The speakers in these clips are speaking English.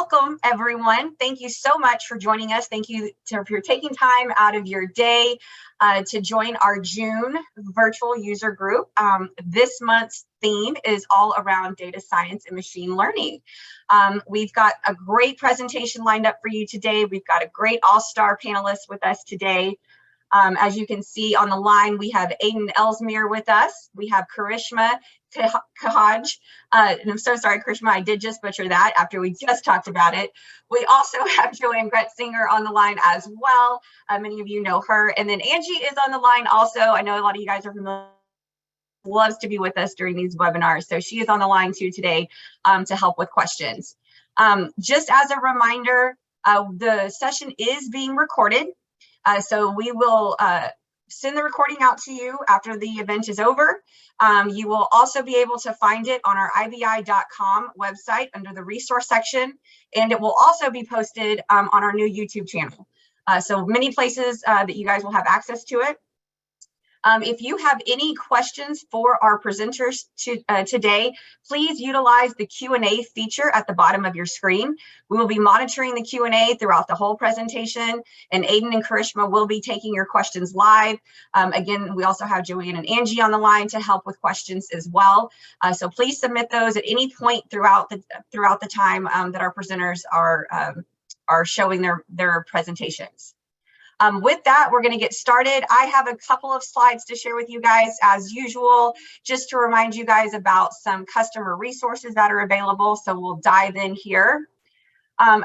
welcome everyone. Thank you so much for joining us. Thank you for taking time out of your day to join our June virtual user group. This month's theme is all around data science and machine learning. We've got a great presentation lined up for you today. We've got a great all-star panelist with us today. As you can see on the line, we have Aiden Ellesmere with us. We have Karishma Kahaj. And I'm so sorry, Karishma, I did just butcher that after we just talked about it. We also have Joanne Gretzinger on the line as well. Many of you know her. And then Angie is on the line also. I know a lot of you guys are familiar. Loves to be with us during these webinars. So she is on the line too today to help with questions. Just as a reminder, the session is being recorded. So we will send the recording out to you after the event is over. You will also be able to find it on our ibi.com website under the resource section, and it will also be posted on our new YouTube channel. So many places that you guys will have access to it. If you have any questions for our presenters today, please utilize the Q&A feature at the bottom of your screen. We will be monitoring the Q&A throughout the whole presentation, and Aiden and Karishma will be taking your questions live. Again, we also have Joanne and Angie on the line to help with questions as well. So please submit those at any point throughout the time that our presenters are showing their presentations. With that, we're going to get started. I have a couple of slides to share with you guys as usual, just to remind you guys about some customer resources that are available. So we'll dive in here.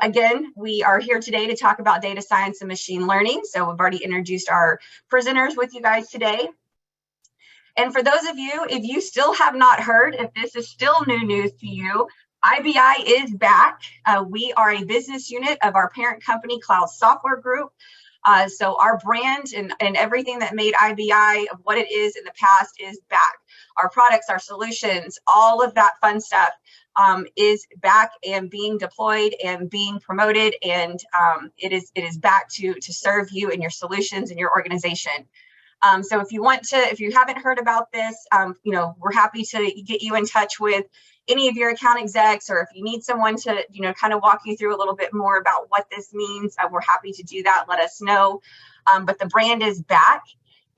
Again, we are here today to talk about data science and machine learning. So we've already introduced our presenters with you guys today. And for those of you, if you still have not heard, if this is still new news to you, IBI is back. We are a business unit of our parent company, Cloud Software Group. So our brand and everything that made IBI of what it is in the past is back. Our products, our solutions, all of that fun stuff is back and being deployed and being promoted, and it is back to serve you and your solutions and your organization. So if you haven't heard about this, we're happy to get you in touch with any of your account execs, or if you need someone to, kind of walk you through a little bit more about what this means, we're happy to do that. Let us know. But the brand is back.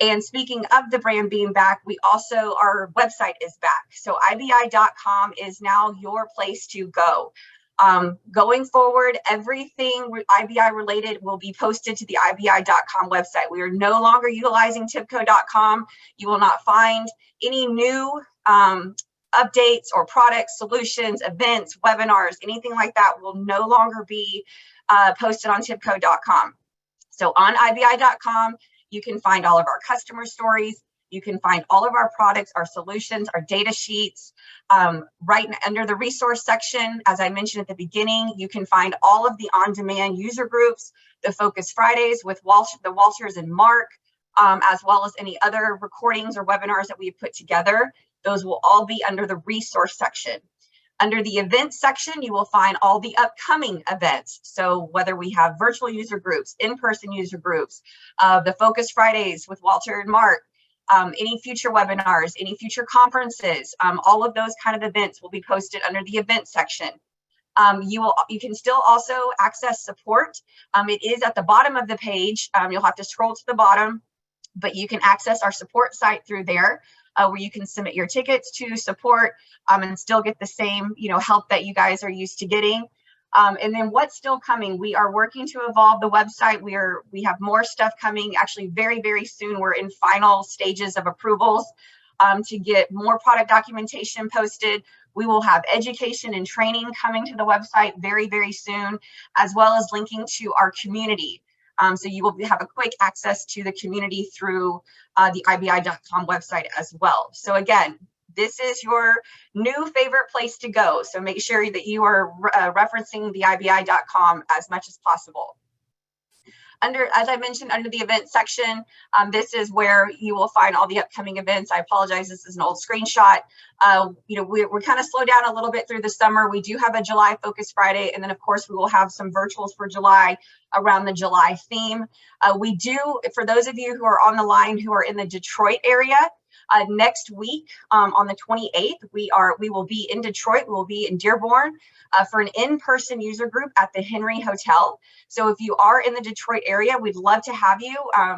And speaking of the brand being back, our website is back. So ibi.com is now your place to go. Going forward, everything IBI related will be posted to the ibi.com website. We are no longer utilizing tibco.com. You will not find any new updates or products, solutions, events, webinars, anything like that will no longer be posted on tibco.com. So on ibi.com, you can find all of our customer stories. You can find all of our products, our solutions, our data sheets. Right under the resource section, as I mentioned at the beginning, you can find all of the on-demand user groups, the Focus Fridays with the Walters and Mark, as well as any other recordings or webinars that we've put together. Those will all be under the resource section. Under the events section, you will find all the upcoming events. So whether we have virtual user groups, in-person user groups, the Focus Fridays with Walter and Mark, any future webinars, any future conferences, all of those kind of events will be posted under the events section. You can still also access support. It is at the bottom of the page. You'll have to scroll to the bottom, but you can access our support site through there. Where you can submit your tickets to support and still get the same, help that you guys are used to getting. And then what's still coming? We are working to evolve the website. We have more stuff coming actually very, very soon. We're in final stages of approvals to get more product documentation posted. We will have education and training coming to the website very, very soon, as well as linking to our community. So you will have a quick access to the community through the ibi.com website as well. So again, this is your new favorite place to go. So make sure that you are referencing the ibi.com as much as possible. As I mentioned, under the event section, this is where you will find all the upcoming events. I apologize, this is an old screenshot. We're kind of slowed down a little bit through the summer. We do have a July Focus Friday, and then of course we will have some virtuals for July around the July theme. We do, for those of you who are on the line who are in the Detroit area, Next week, on the 28th, we will be in Detroit. We will be in Dearborn for an in-person user group at the Henry Hotel. So if you are in the Detroit area, we'd love to have you.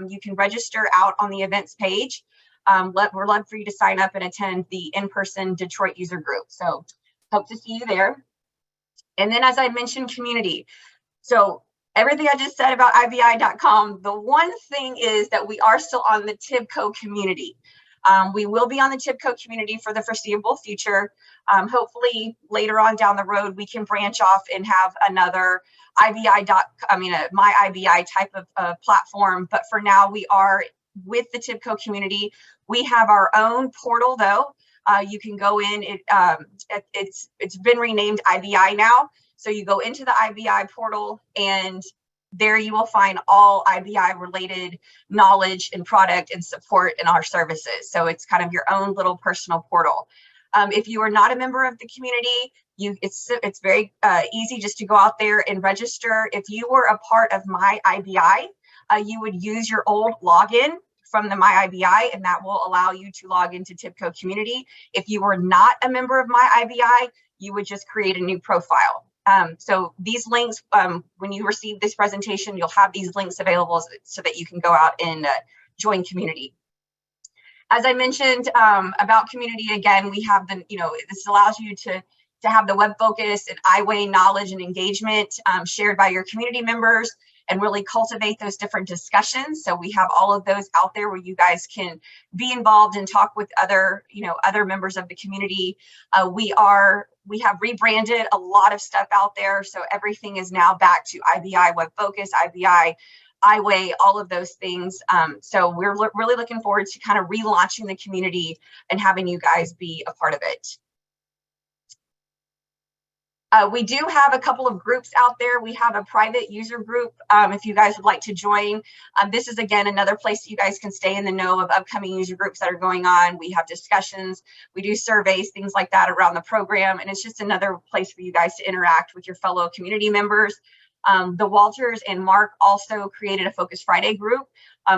You can register out on the events page. We're love for you to sign up and attend the in-person Detroit user group. So hope to see you there. And then, as I mentioned, community. So everything I just said about IBI.com, the one thing is that we are still on the TIBCO community. We will be on the TIBCO community for the foreseeable future. Hopefully later on down the road, we can branch off and have another my IBI type of platform. But for now, we are with the TIBCO community. We have our own portal though. You can go in, it's been renamed IBI now. So you go into the IBI portal and there you will find all IBI related knowledge and product and support in our services. So it's kind of your own little personal portal. If you are not a member of the community, it's very easy just to go out there and register. If you were a part of My IBI, you would use your old login from the My IBI, and that will allow you to log into TIBCO community. If you were not a member of My IBI, you would just create a new profile. So these links, when you receive this presentation, you'll have these links available so that you can go out and join community. As I mentioned about community, again, we have this allows you to have the WebFOCUS and iWay knowledge and engagement shared by your community members and really cultivate those different discussions. So we have all of those out there where you guys can be involved and talk with other members of the community. We have rebranded a lot of stuff out there. So everything is now back to IBI WebFOCUS, IBI iWay, all of those things. So we're really looking forward to kind of relaunching the community and having you guys be a part of it. We do have a couple of groups out there. We have a private user group if you guys would like to join. This is, again, another place that you guys can stay in the know of upcoming user groups that are going on. We have discussions, we do surveys, things like that around the program, and it's just another place for you guys to interact with your fellow community members. The Walters and Mark also created a Focus Friday group.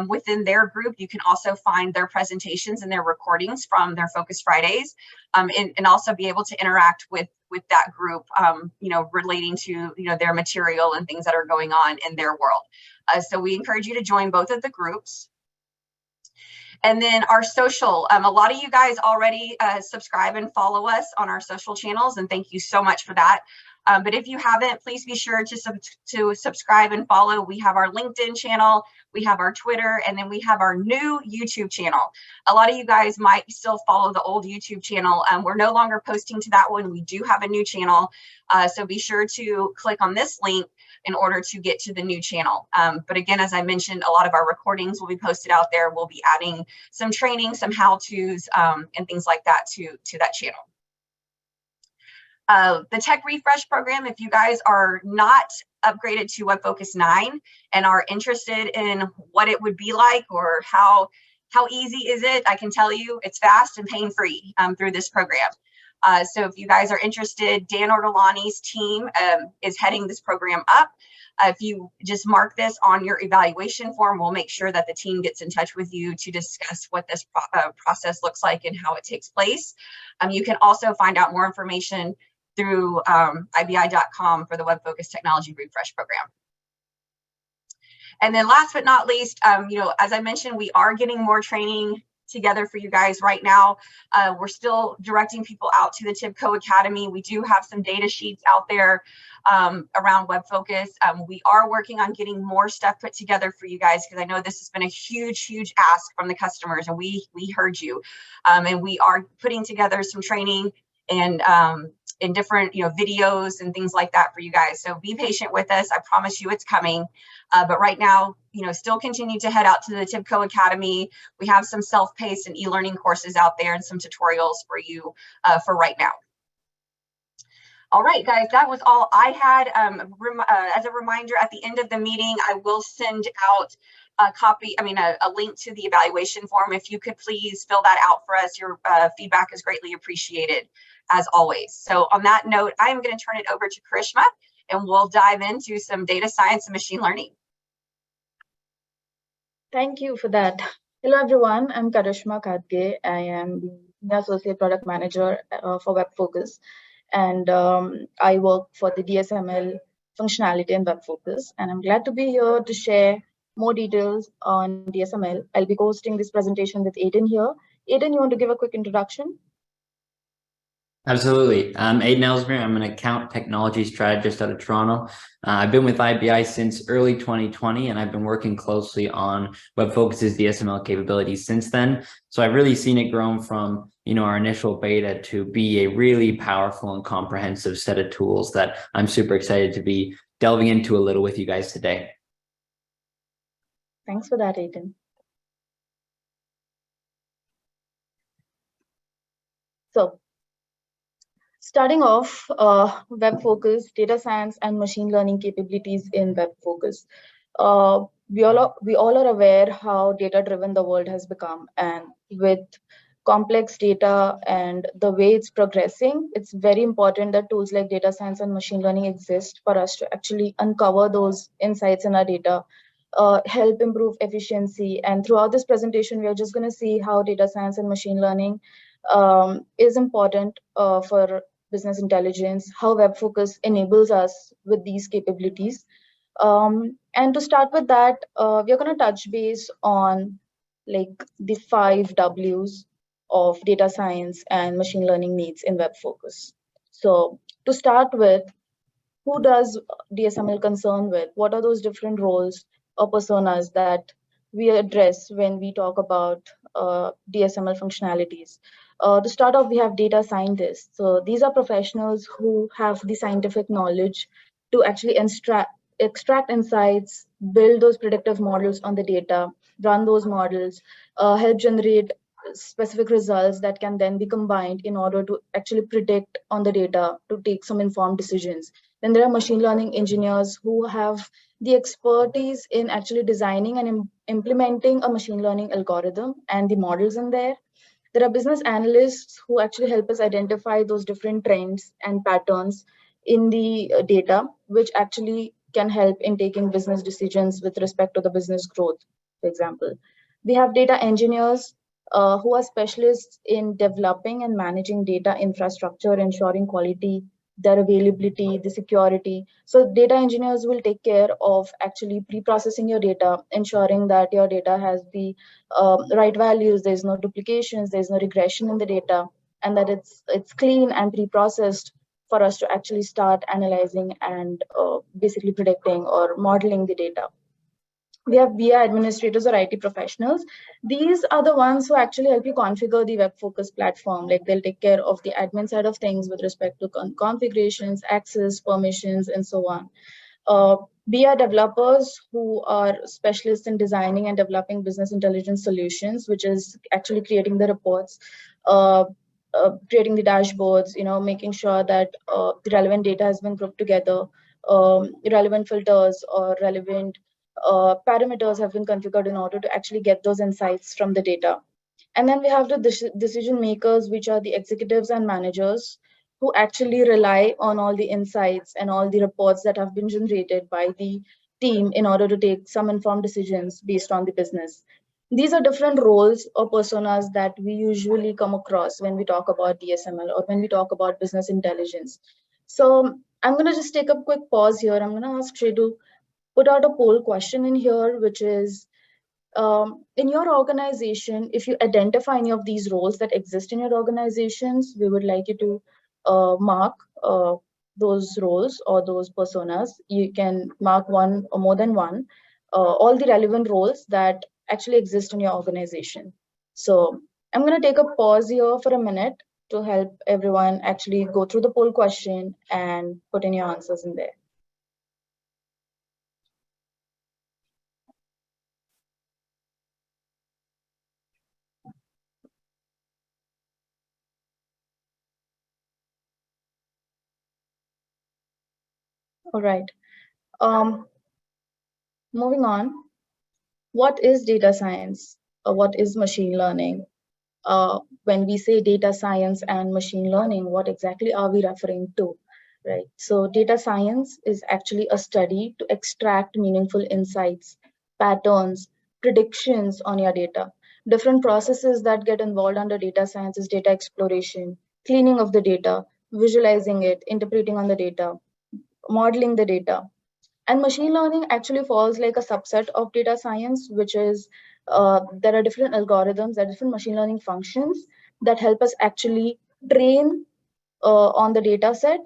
Within their group, you can also find their presentations and their recordings from their Focus Fridays, and also be able to interact with that group, relating to their material and things that are going on in their world. So we encourage you to join both of the groups. And then our social, a lot of you guys already subscribe and follow us on our social channels, and thank you so much for that. But if you haven't, please be sure to subscribe and follow. We have our LinkedIn channel, we have our Twitter, and then we have our new YouTube channel. A lot of you guys might still follow the old YouTube channel. We're no longer posting to that one. We do have a new channel. So be sure to click on this link in order to get to the new channel. But again, as I mentioned, a lot of our recordings will be posted out there. We'll be adding some training, some how-tos, and things like that to that channel. The Tech Refresh program, if you guys are not upgraded to WebFOCUS 9 and are interested in what it would be like or how easy is it, I can tell you it's fast and pain-free through this program. So if you guys are interested, Dan Ortolani's team is heading this program up. If you just mark this on your evaluation form, we'll make sure that the team gets in touch with you to discuss what this process looks like and how it takes place. You can also find out more information through IBI.com for the WebFOCUS Technology Refresh Program. And then last but not least, as I mentioned, we are getting more training together for you guys right now. We're still directing people out to the TIBCO Academy. We do have some data sheets out there around WebFOCUS. We are working on getting more stuff put together for you guys because I know this has been a huge ask from the customers, and we heard you. And we are putting together some training and in different videos and things like that for you guys. So be patient with us. I promise you it's coming. But right now, still continue to head out to the TIBCO Academy. We have some self-paced and e-learning courses out there and some tutorials for you for right now. All right, guys, that was all I had. As a reminder, at the end of the meeting, I will send out a link to the evaluation form. If you could please fill that out for us, your feedback is greatly appreciated, as always. So on that note, I am going to turn it over to Karishma, and we'll dive into some data science and machine learning. Thank you for that. Hello everyone, I'm Karishma Khadge. I am the Senior Associate Product Manager for WebFOCUS, and I work for the DSML functionality in WebFOCUS. And I'm glad to be here to share more details on DSML. I'll be hosting this presentation with Aiden here. Aiden, you want to give a quick introduction? Absolutely. I'm Aiden Ellesmere. I'm an account technology strategist out of Toronto. I've been with IBI since early 2020, and I've been working closely on WebFocus's DSML capabilities since then. So I've really seen it grow from, our initial beta to be a really powerful and comprehensive set of tools that I'm super excited to be delving into a little with you guys today. Thanks for that, Aiden. So, starting off, WebFOCUS, data science, and machine learning capabilities in WebFOCUS. We all are aware how data-driven the world has become, and with complex data and the way it's progressing, it's very important that tools like data science and machine learning exist for us to actually uncover those insights in our data, help improve efficiency. And throughout this presentation, we are just going to see how data science and machine learning is important for business intelligence, how WebFOCUS enables us with these capabilities. And to start with that, we're going to touch base on like the 5 Ws of data science and machine learning needs in WebFOCUS. So to start with, who does DSML concern with? What are those different roles or personas that we address when we talk about DSML functionalities? To start off, we have data scientists. So these are professionals who have the scientific knowledge to actually extract insights, build those predictive models on the data, run those models, help generate specific results that can then be combined in order to actually predict on the data to take some informed decisions. Then there are machine learning engineers who have the expertise in actually designing and implementing a machine learning algorithm and the models in there. There are business analysts who actually help us identify those different trends and patterns in the data, which actually can help in taking business decisions with respect to the business growth, for example. We have data engineers who are specialists in developing and managing data infrastructure, ensuring quality, their availability, the security. So data engineers will take care of actually pre-processing your data, ensuring that your data has the right values, there's no duplications, there's no regression in the data, and that it's clean and pre-processed for us to actually start analyzing and basically predicting or modeling the data. We have BI administrators or IT professionals. These are the ones who actually help you configure the WebFOCUS platform. Like they'll take care of the admin side of things with respect to configurations, access, permissions, and so on. BI developers who are specialists in designing and developing business intelligence solutions, which is actually creating the reports, uh, creating the dashboards, making sure that the relevant data has been grouped together, relevant filters or relevant parameters have been configured in order to actually get those insights from the data. And then we have the decision makers, which are the executives and managers who actually rely on all the insights and all the reports that have been generated by the team in order to take some informed decisions based on the business. These are different roles or personas that we usually come across when we talk about DSML or when we talk about business intelligence. So I'm going to just take a quick pause here. I'm going to ask Shay to put out a poll question in here, which is in your organization, if you identify any of these roles that exist in your organizations, we would like you to mark those roles or those personas. You can mark one or more than one, all the relevant roles that actually exist in your organization. So I'm going to take a pause here for a minute to help everyone actually go through the poll question and put in your answers in there. All right. Moving on. What is data science? What is machine learning? When we say data science and machine learning, what exactly are we referring to? Right. So data science is actually a study to extract meaningful insights, patterns, predictions on your data. Different processes that get involved under data science is data exploration, cleaning of the data, visualizing it, interpreting on the data, modeling the data. And machine learning actually falls like a subset of data science, which is there are different algorithms, there are different machine learning functions that help us actually train on the data set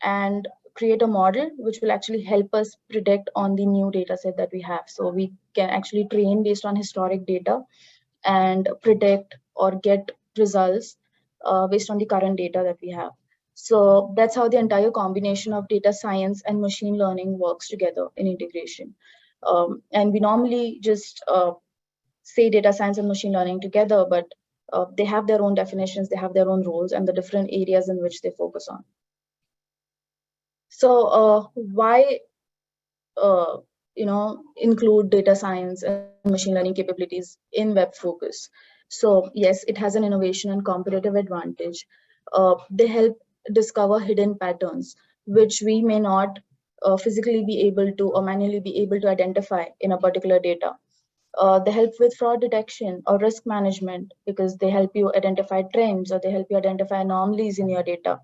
and create a model which will actually help us predict on the new data set that we have. So we can actually train based on historic data and predict or get results based on the current data that we have. So that's how the entire combination of data science and machine learning works together in integration. And we normally just say data science and machine learning together, but they have their own definitions, they have their own roles and the different areas in which they focus on. So why include data science and machine learning capabilities in WebFOCUS? So yes, it has an innovation and competitive advantage. They help discover hidden patterns which we may not physically be able to or manually be able to identify in a particular data. They help with fraud detection or risk management because they help you identify trends or they help you identify anomalies in your data.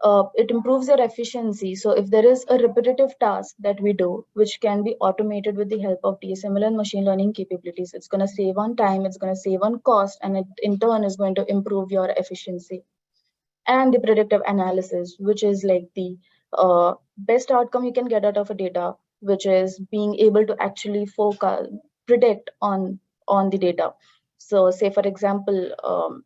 It improves your efficiency. So if there is a repetitive task that we do, which can be automated with the help of DSML and machine learning capabilities, it's going to save on time, it's going to save on cost, and it in turn is going to improve your efficiency. And the predictive analysis, which is like the best outcome you can get out of a data, which is being able to actually predict on the data. So say, for example,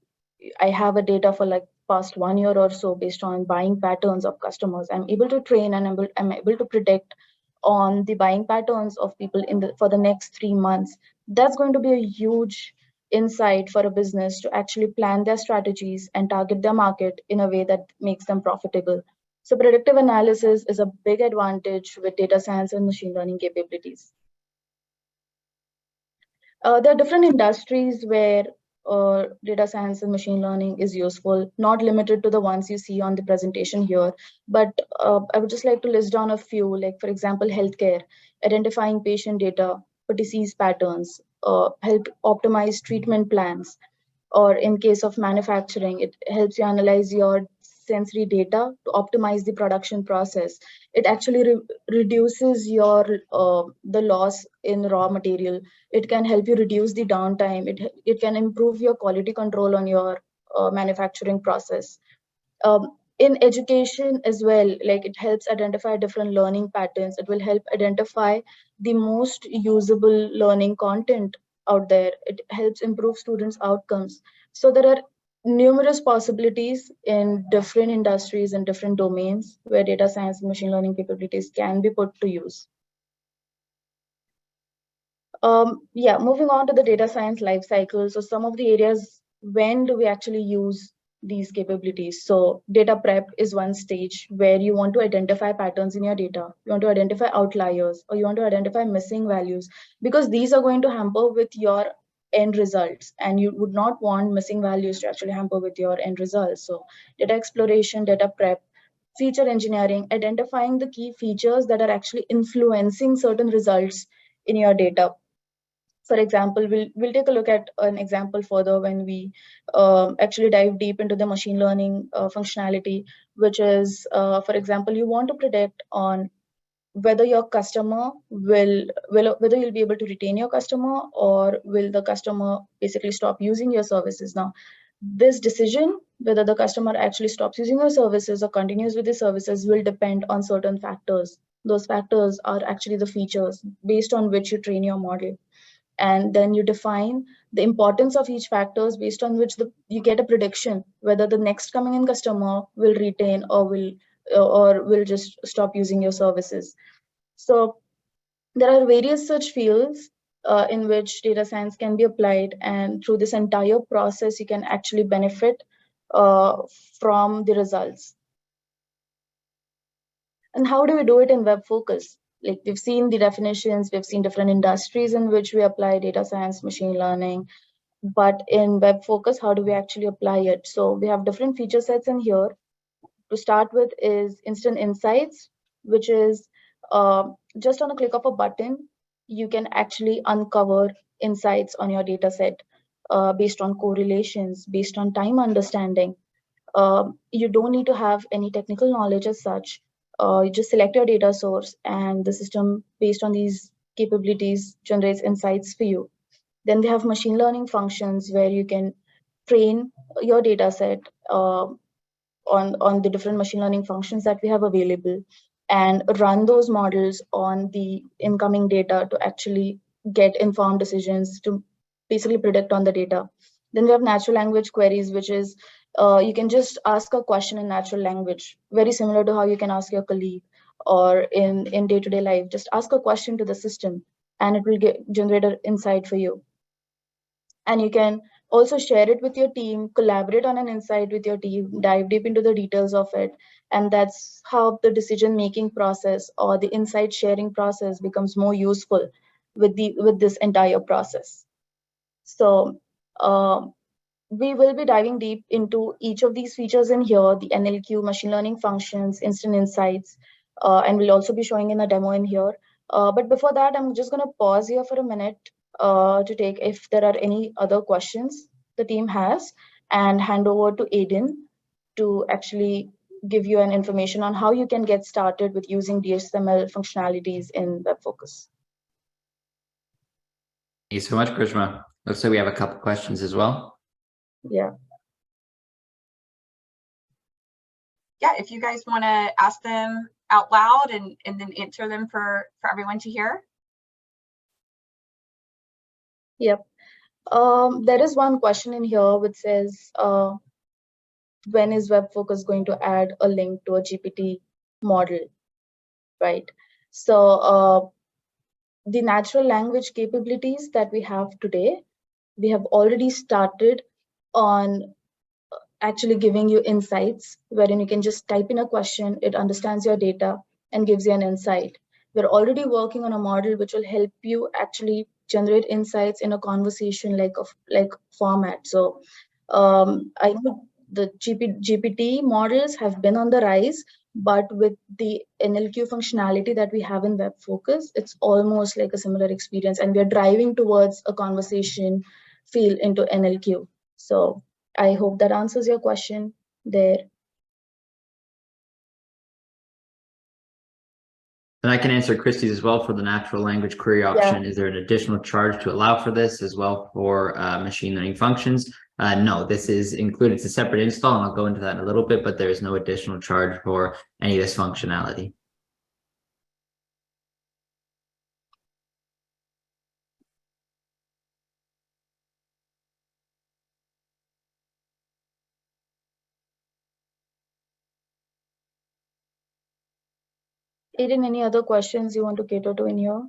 I have a data for like past 1 year or so based on buying patterns of customers. I'm able to train and I'm able to predict on the buying patterns of people for the next 3 months. That's going to be a huge insight for a business to actually plan their strategies and target their market in a way that makes them profitable. So predictive analysis is a big advantage with data science and machine learning capabilities. There are different industries where data science and machine learning is useful, not limited to the ones you see on the presentation here, but I would just like to list down a few, like for example, healthcare, identifying patient data for disease patterns, help optimize treatment plans, or in case of manufacturing, it helps you analyze your sensory data to optimize the production process. It actually reduces your the loss in raw material. It can help you reduce the downtime. It can improve your quality control on your manufacturing process. In education as well, like it helps identify different learning patterns. It will help identify the most usable learning content out there. It helps improve students' outcomes. So there are numerous possibilities in different industries and different domains where data science and machine learning capabilities can be put to use. Yeah, moving on to the data science life cycle. So some of the areas, when do we actually use these capabilities? So data prep is one stage where you want to identify patterns in your data. You want to identify outliers, or you want to identify missing values, because these are going to hamper with your end results, and you would not want missing values to actually hamper with your end results. So data exploration, data prep, feature engineering, identifying the key features that are actually influencing certain results in your data. For example, we'll take a look at an example further when we actually dive deep into the machine learning functionality, which is, for example, you want to predict on whether your customer whether you'll be able to retain your customer, or will the customer basically stop using your services. Now, this decision, whether the customer actually stops using your services or continues with the services, will depend on certain factors. Those factors are actually the features based on which you train your model. And then you define the importance of each factors based on which you get a prediction whether the next coming in customer will retain or will just stop using your services. So there are various such fields in which data science can be applied, and through this entire process you can actually benefit from the results. And how do we do it in WebFOCUS? Like, we've seen the definitions, we've seen different industries in which we apply data science, machine learning, but in WebFOCUS, how do we actually apply it? So we have different feature sets in here. To start with is instant insights, which is just on a click of a button, you can actually uncover insights on your data set. based on correlations, based on time understanding. You don't need to have any technical knowledge as such. You just select your data source, and the system, based on these capabilities, generates insights for you. Then we have machine learning functions where you can train your data set on the different machine learning functions that we have available, and run those models on the incoming data to actually get informed decisions to basically predict on the data. Then we have natural language queries, which is you can just ask a question in natural language, very similar to how you can ask your colleague, or in day-to-day life. Just ask a question to the system and it will generate an insight for you. And you can also share it with your team, collaborate on an insight with your team, dive deep into the details of it. And that's how the decision-making process or the insight sharing process becomes more useful with this entire process. So we will be diving deep into each of these features in here, the NLQ, machine learning functions, instant insights, and we'll also be showing in a demo in here. But before that, I'm just going to pause here for a minute to take if there are any other questions the team has, and hand over to Aiden to actually give you an information on how you can get started with using DSML functionalities in WebFOCUS. Thank you so much, Krishma. Looks like we have a couple questions as well. Yeah. Yeah, if you guys want to ask them out loud and then answer them for everyone to hear. Yep. There is one question in here which says, when is WebFOCUS going to add a link to a GPT model, right? So the natural language capabilities that we have today, we have already started on actually giving you insights, wherein you can just type in a question, it understands your data and gives you an insight. We're already working on a model which will help you actually generate insights in a conversation like format. So I know the GPT models have been on the rise, but with the NLQ functionality that we have in WebFOCUS, it's almost like a similar experience, and we're driving towards a conversation feel into NLQ. So I hope that answers your question there. And I can answer Christie's as well for the natural language query option. Yeah. Is there an additional charge to allow for this as well for machine learning functions? No, this is included. It's a separate install, and I'll go into that in a little bit, but there is no additional charge for any of this functionality. Aiden, any other questions you want to cater to in here?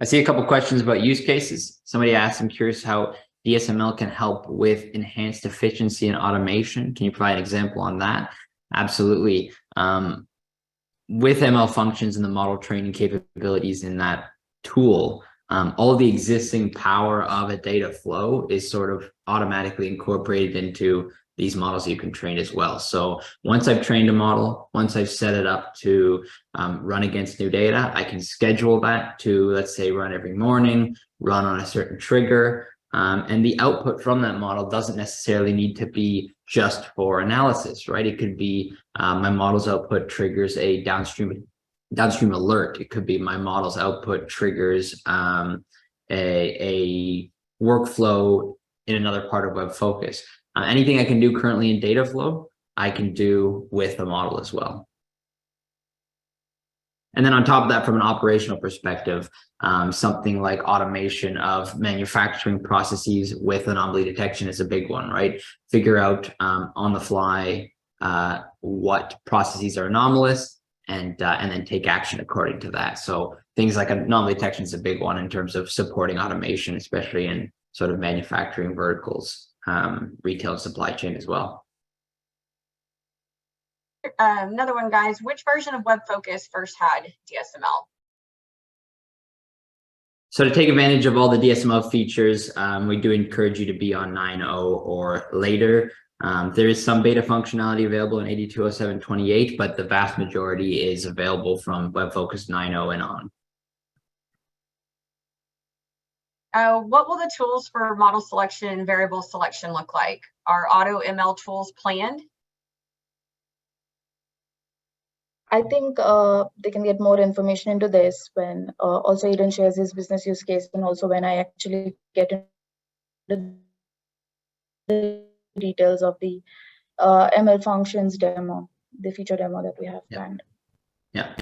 I see a couple questions about use cases. Somebody asked, I'm curious how DSML can help with enhanced efficiency and automation. Can you provide an example on that? Absolutely. With ML functions and the model training capabilities in that tool, all the existing power of a data flow is sort of automatically incorporated into these models you can train as well. So once I've trained a model, once I've set it up to run against new data, I can schedule that to, let's say, run every morning, run on a certain trigger. And the output from that model doesn't necessarily need to be just for analysis, right? It could be my model's output triggers a downstream alert. It could be my model's output triggers a workflow in another part of WebFOCUS. Anything I can do currently in data flow, I can do with the model as well. And then on top of that, from an operational perspective, something like automation of manufacturing processes with anomaly detection is a big one, right? Figure out on the fly what processes are anomalous and then take action according to that. So things like anomaly detection is a big one in terms of supporting automation, especially in sort of manufacturing verticals, retail and supply chain as well. Another one, guys, which version of WebFOCUS first had DSML? So to take advantage of all the DSML features, we do encourage you to be on 9.0 or later. There is some beta functionality available in 8207.28, but the vast majority is available from WebFOCUS 9.0 and on. What will the tools for model selection and variable selection look like? Are auto ML tools planned? I think they can get more information into this when also Eden shares his business use case, and also when I actually get into the details of the ML functions demo, the feature demo that we have planned. Yeah.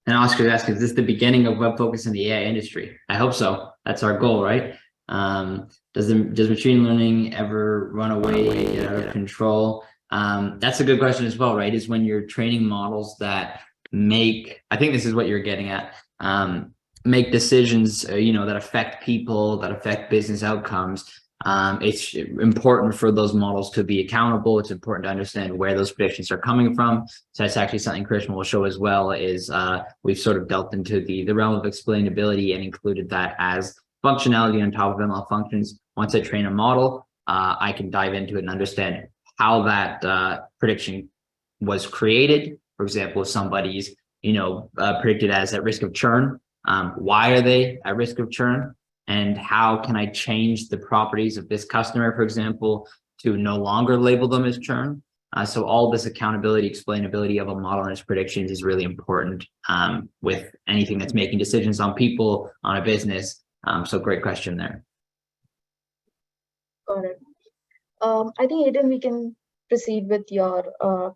And Oscar asks, is this the beginning of WebFOCUS in the AI industry? I hope so. That's our goal, right? Does machine learning ever run away, get out of control? That's a good question as well, right? Is when you're training models that make, I think this is what you're getting at, make decisions, that affect people, that affect business outcomes. It's important for those models to be accountable. It's important to understand where those predictions are coming from. So that's actually something Krishna will show as well, is we've sort of delved into the realm of explainability and included that as functionality on top of ML functions. Once I train a model, I can dive into it and understand how that prediction was created. For example, if somebody's predicted as at risk of churn, why are they at risk of churn? And how can I change the properties of this customer, for example, to no longer label them as churn? So all this accountability, explainability of a model and its predictions is really important with anything that's making decisions on people, on a business. So great question there. Got it. I think, Aiden, we can proceed with your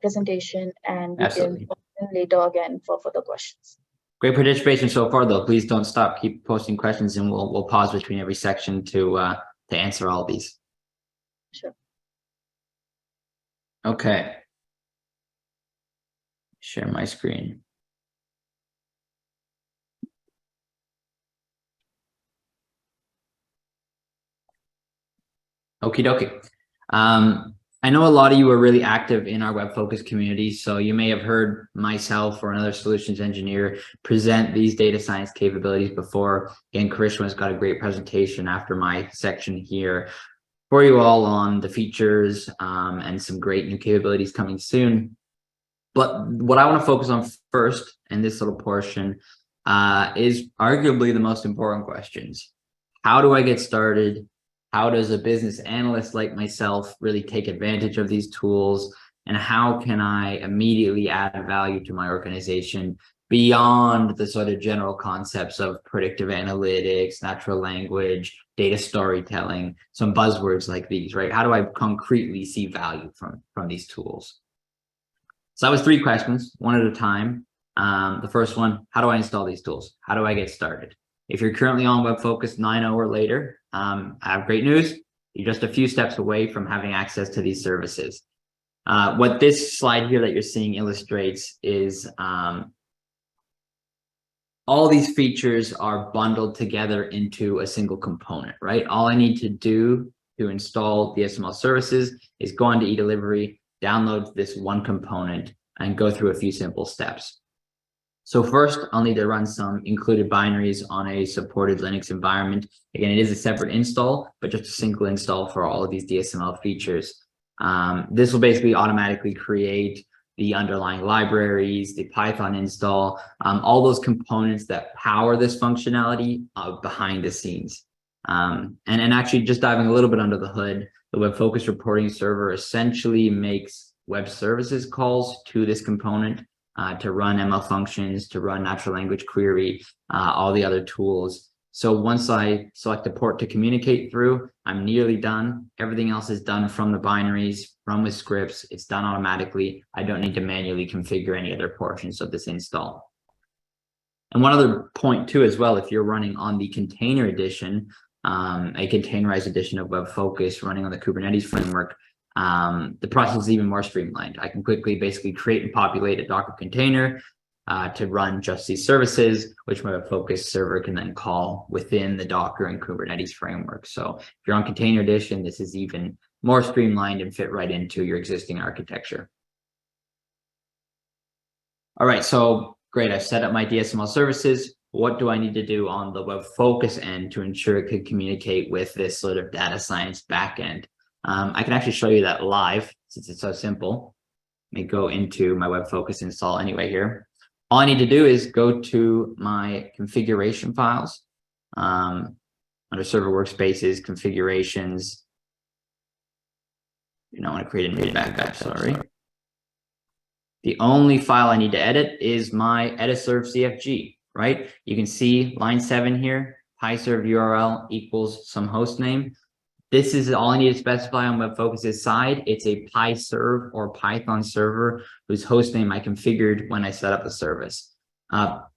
presentation, and we Absolutely. can later again for further questions. Great participation so far, though. Please don't stop. Keep posting questions, and we'll pause between every section to answer all these. Sure. Okay. Share my screen. Okie dokie. I know a lot of you are really active in our WebFOCUS community, so you may have heard myself or another solutions engineer present these data science capabilities before. Again, Karishma's got a great presentation after my section here for you all on the features and some great new capabilities coming soon. But what I want to focus on first in this little portion is arguably the most important questions. How do I get started? How does a business analyst like myself really take advantage of these tools? And how can I immediately add value to my organization beyond the sort of general concepts of predictive analytics, natural language, data storytelling, some buzzwords like these, right? How do I concretely see value from these tools? So that was 3 questions, one at a time. The first one, how do I install these tools? How do I get started? If you're currently on WebFOCUS 9.0 or later, I have great news. You're just a few steps away from having access to these services. What this slide here that you're seeing illustrates is all these features are bundled together into a single component, right? All I need to do to install DSML services is go onto eDelivery, download this one component, and go through a few simple steps. So first, I'll need to run some included binaries on a supported Linux environment. Again, it is a separate install, but just a single install for all of these DSML features. This will basically automatically create the underlying libraries, the Python install, all those components that power this functionality behind the scenes. And actually just diving a little bit under the hood, the WebFOCUS reporting server essentially makes web services calls to this component to run ML functions, to run natural language query, all the other tools. So once I select a port to communicate through, I'm nearly done. Everything else is done from the binaries, from with scripts. It's done automatically. I don't need to manually configure any other portions of this install. And one other point too, as well, if you're running on the container edition, a containerized edition of WebFOCUS running on the Kubernetes framework, the process is even more streamlined. I can quickly basically create and populate a Docker container to run just these services, which my WebFOCUS server can then call within the Docker and Kubernetes framework. So if you're on Container Edition, this is even more streamlined and fit right into your existing architecture. All right, so great. I've set up my DSML services. What do I need to do on the WebFOCUS end to ensure it could communicate with this sort of data science backend? I can actually show you that live since it's so simple. Let me go into my WebFOCUS install anyway here. all I need to do is go to my configuration files under server workspaces, configurations. You know, I want to create a new backup, sorry. The only file I need to edit is my editserv CFG, right? You can see line 7 here, pyserv URL equals some host name. This is all I need to specify on WebFOCUS's side. It's a pyserv or Python server whose host name I configured when I set up the service.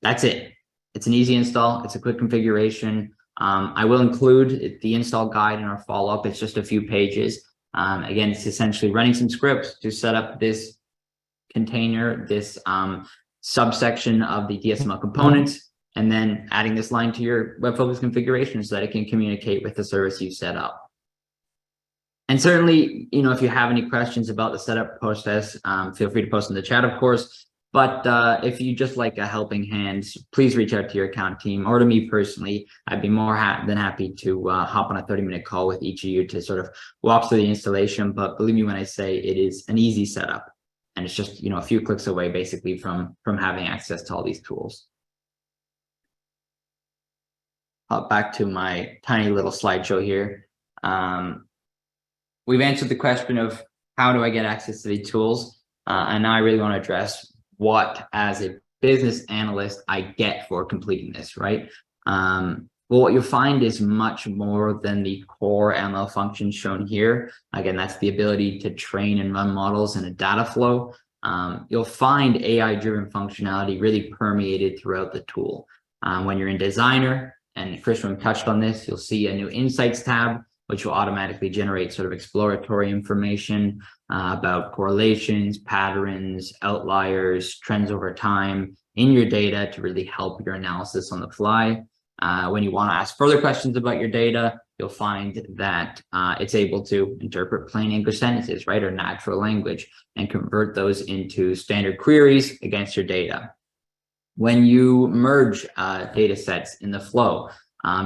That's it. It's an easy install. It's a quick configuration. I will include the install guide in our follow-up. It's just a few pages. Again, it's essentially running some scripts to set up this container, this subsection of the DSML components, and then adding this line to your WebFOCUS configuration so that it can communicate with the service you set up. And certainly, you know, if you have any questions about the setup process, feel free to post in the chat, of course. But if you just like a helping hand, please reach out to your account team or to me personally. I'd be more than happy to hop on a 30-minute call with each of you to sort of walk through the installation. But believe me when I say it is an easy setup, and it's just, you know, a few clicks away basically from having access to all these tools. Hop back to my tiny little slideshow here. We've answered the question of how do I get access to these tools, and now I really want to address what, as a business analyst, I get for completing this, right? Well, what you'll find is much more than the core ML functions shown here. Again, that's the ability to train and run models in a data flow. You'll find AI-driven functionality really permeated throughout the tool. When you're in Designer, and Christian touched on this, you'll see a new Insights tab, which will automatically generate sort of exploratory information about correlations, patterns, outliers, trends over time in your data to really help your analysis on the fly. When you want to ask further questions about your data, you'll find that it's able to interpret plain English sentences, right, or natural language, and convert those into standard queries against your data. When you merge data sets in the flow,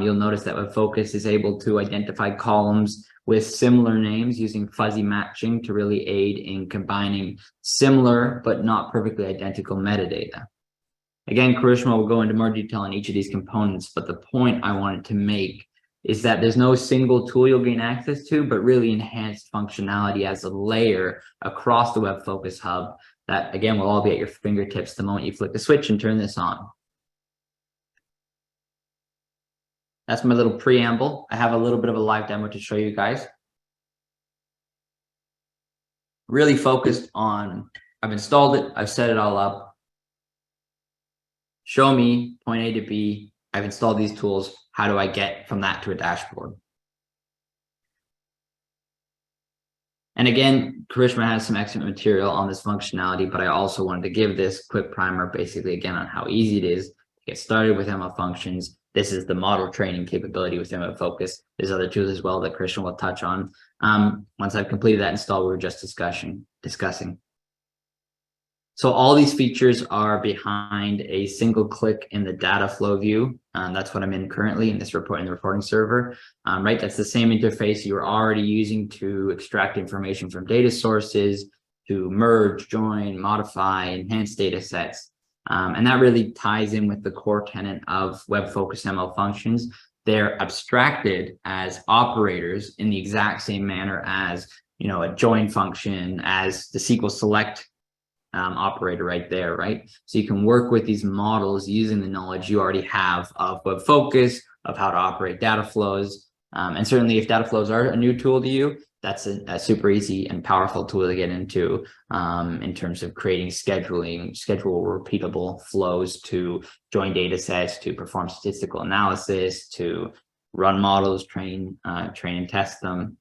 you'll notice that WebFOCUS is able to identify columns with similar names using fuzzy matching to really aid in combining similar but not perfectly identical metadata. Again, Karishma will go into more detail on each of these components, but the point I wanted to make is that there's no single tool you'll gain access to, but really enhanced functionality as a layer across the WebFOCUS hub that, again, will all be at your fingertips the moment you flick the switch and turn this on. That's my little preamble. I have a little bit of a live demo to show you guys. Really focused on, I've installed it, I've set it all up. Show me point A to B, I've installed these tools. How do I get from that to a dashboard? And again, Karishma has some excellent material on this functionality, but I also wanted to give this quick primer basically again on how easy it is to get started with ML functions. This is the model training capability within WebFOCUS. There's other tools as well that Christian will touch on. Once I've completed that install, we were just discussing. So all these features are behind a single click in the data flow view. That's what I'm in currently in this report in the reporting server, right? That's the same interface you're already using to extract information from data sources, to merge, join, modify, enhance data sets. And that really ties in with the core tenet of WebFOCUS ML functions. They're abstracted as operators in the exact same manner as, you know, a join function, as the SQL select operator right there, right? So you can work with these models using the knowledge you already have of WebFOCUS, of how to operate data flows. And certainly if data flows are a new tool to you, that's a super easy and powerful tool to get into in terms of creating schedule repeatable flows to join data sets, to perform statistical analysis, to run models, train and test them.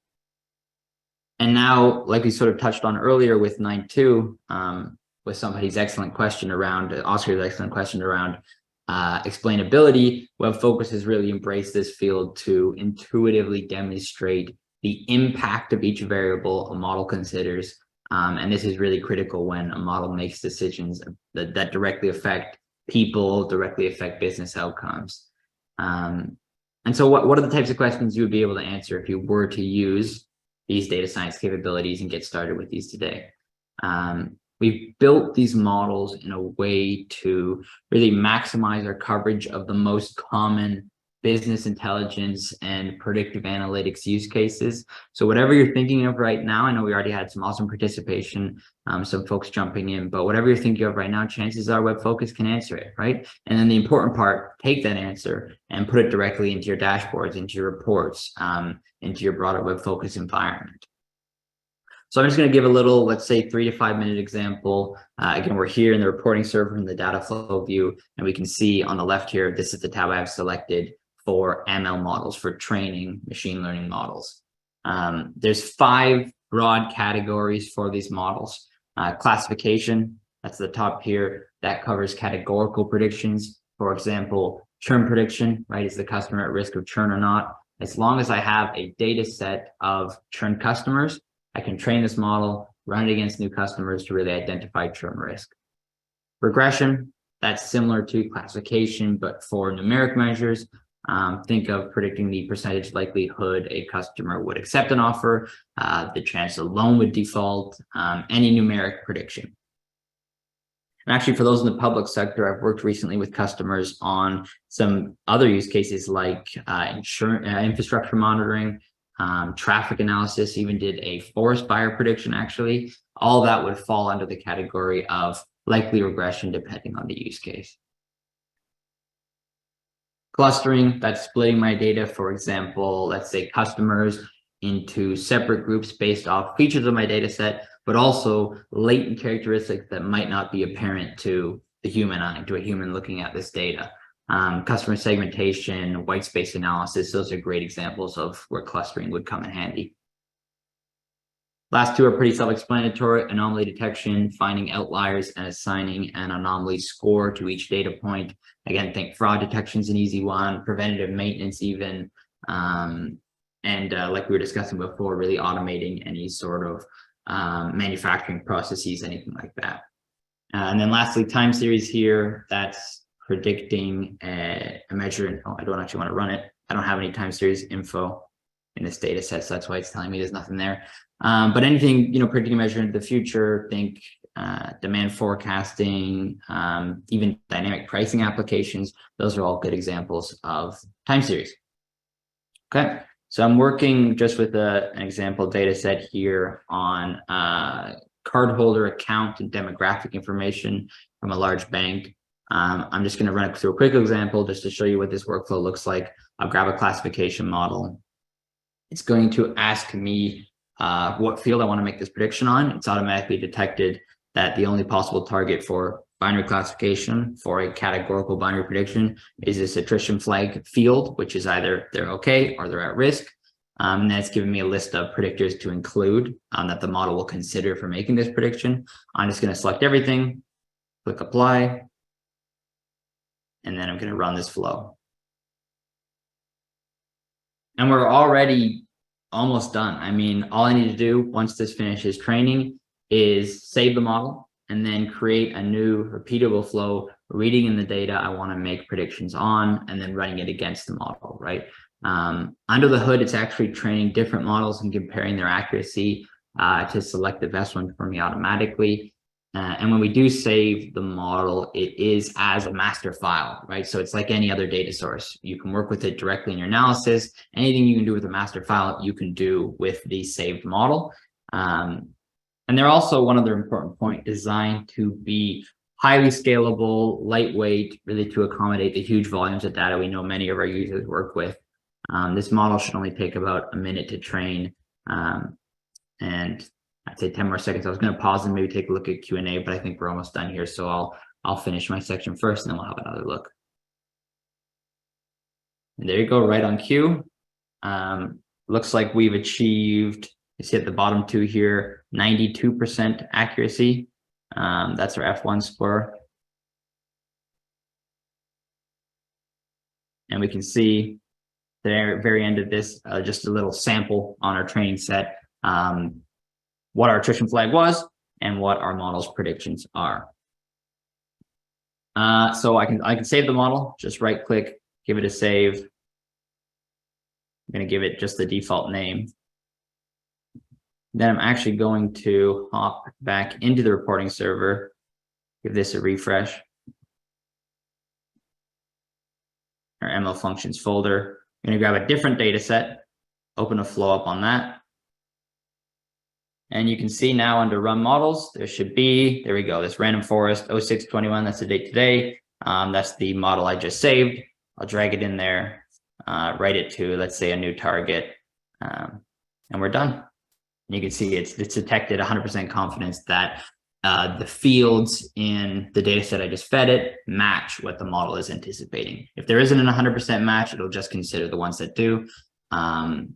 And now, like we sort of touched on earlier with 9.2, with somebody's excellent question around, Oscar's excellent question around explainability, WebFOCUS has really embraced this field to intuitively demonstrate the impact of each variable a model considers. And this is really critical when a model makes decisions that directly affect people, directly affect business outcomes. And so what are the types of questions you would be able to answer if you were to use these data science capabilities and get started with these today? we've built these models in a way to really maximize our coverage of the most common business intelligence and predictive analytics use cases. So whatever you're thinking of right now, I know we already had some awesome participation, some folks jumping in, but whatever you're thinking of right now, chances are WebFOCUS can answer it, right? And then the important part, take that answer and put it directly into your dashboards, into your reports, into your broader WebFOCUS environment. So I'm just going to give a little, let's say 3 to 5 minute example. Again, we're here in the reporting server in the data flow view, and we can see on the left here, this is the tab I have selected for ML models, for training machine learning models. There's 5 broad categories for these models. Classification, that's the top here, that covers categorical predictions. For example, churn prediction, right? Is the customer at risk of churn or not? As long as I have a data set of churn customers, I can train this model, run it against new customers to really identify churn risk. Regression, that's similar to classification, but for numeric measures. Think of predicting the percentage likelihood a customer would accept an offer, the chance a loan would default, any numeric prediction. And actually, for those in the public sector, I've worked recently with customers on some other use cases like infrastructure monitoring, traffic analysis, even did a forest fire prediction, actually. All that would fall under the category of likely regression, depending on the use case. Clustering, that's splitting my data, for example, let's say customers into separate groups based off features of my data set, but also latent characteristics that might not be apparent to the human eye, to a human looking at this data. Customer segmentation, white space analysis, those are great examples of where clustering would come in handy. Last 2 are pretty self-explanatory: anomaly detection, finding outliers and assigning an anomaly score to each data point. Again, think fraud detection is an easy one, preventative maintenance even, and like we were discussing before, really automating any sort of manufacturing processes, anything like that. And then lastly, time series here, that's predicting a measure. Oh, I don't actually want to run it. I don't have any time series info in this data set, so that's why it's telling me there's nothing there. But anything, predicting a measure into the future, think demand forecasting, even dynamic pricing applications, those are all good examples of time series. Okay, so I'm working just with an example data set here on cardholder account and demographic information from a large bank. I'm just going to run it through a quick example just to show you what this workflow looks like. I'll grab a classification model. It's going to ask me what field I want to make this prediction on. It's automatically detected that the only possible target for binary classification for a categorical binary prediction is this attrition flag field, which is either they're okay or they're at risk. And that's giving me a list of predictors to include that the model will consider for making this prediction. I'm just going to select everything, click apply, and then I'm going to run this flow. And we're already almost done. I mean, all I need to do once this finishes training is save the model and then create a new repeatable flow, reading in the data I want to make predictions on, and then running it against the model, right? Under the hood, it's actually training different models and comparing their accuracy to select the best one for me automatically. And when we do save the model, it is as a master file, right? So it's like any other data source. You can work with it directly in your analysis. Anything you can do with a master file, you can do with the saved model. And they're also, one other important point, designed to be highly scalable, lightweight, really to accommodate the huge volumes of data we know many of our users work with. This model should only take about a minute to train, and I'd say 10 more seconds. I was going to pause and maybe take a look at Q&A, but I think we're almost done here. So I'll finish my section first and then we'll have another look. And there you go, right on cue. Looks like we've achieved, you see at the bottom 2 here, 92% accuracy. That's our F1 score. And we can see the very end of this, just a little sample on our training set. What our attrition flag was and what our model's predictions are. So I can save the model, just right click, give it a save. I'm going to give it just the default name. Then I'm actually going to hop back into the reporting server, give this a refresh. Our ML functions folder. I'm going to grab a different data set, open a flow up on that. And you can see now under run models, there should be, there we go, this random forest 0621, that's the date today. That's the model I just saved. I'll drag it in there, write it to, let's say, a new target, and we're done. And you can see it's detected 100% confidence that the fields in the data set I just fed it match what the model is anticipating. If there isn't an 100% match, it'll just consider the ones that do. And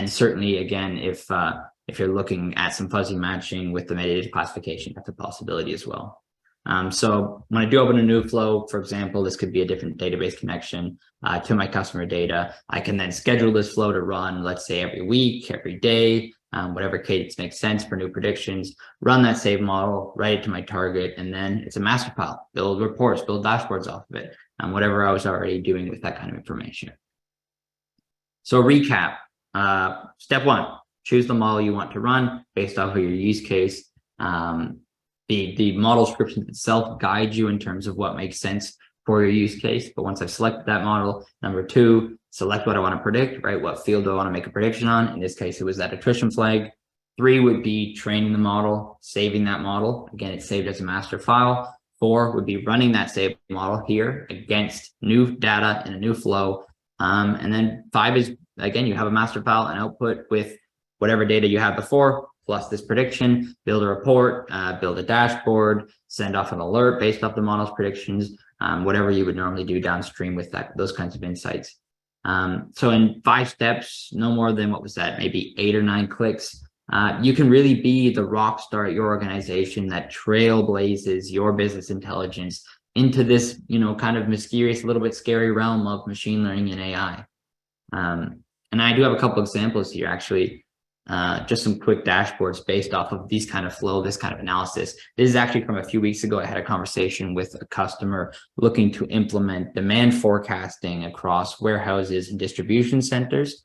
certainly, again, if you're looking at some fuzzy matching with the metadata classification, that's a possibility as well. So when I do open a new flow, for example, this could be a different database connection to my customer data. I can then schedule this flow to run, let's say every week, every day, whatever cadence makes sense for new predictions, run that save model, write it to my target, and then it's a master file, build reports, build dashboards off of it, whatever I was already doing with that kind of information. So recap, step one, choose the model you want to run based off of your use case. The model description itself guides you in terms of what makes sense for your use case. But once I've selected that model, number two, select what I want to predict, right? What field do I want to make a prediction on? In this case, it was that attrition flag. Three would be training the model, saving that model. Again, it's saved as a master file. Four would be running that saved model here against new data in a new flow. And then five is, again, you have a master file and output with whatever data you had before, plus this prediction, build a report, build a dashboard, send off an alert based off the model's predictions, whatever you would normally do downstream with those kinds of insights. So in 5 steps, no more than, what was that, maybe 8 or 9 clicks, you can really be the rock star at your organization that trailblazes your business intelligence into this, kind of mysterious, a little bit scary realm of machine learning and AI. And I do have a couple examples here, actually. Just some quick dashboards based off of these kind of flow, this kind of analysis. This is actually from a few weeks ago. I had a conversation with a customer looking to implement demand forecasting across warehouses and distribution centers.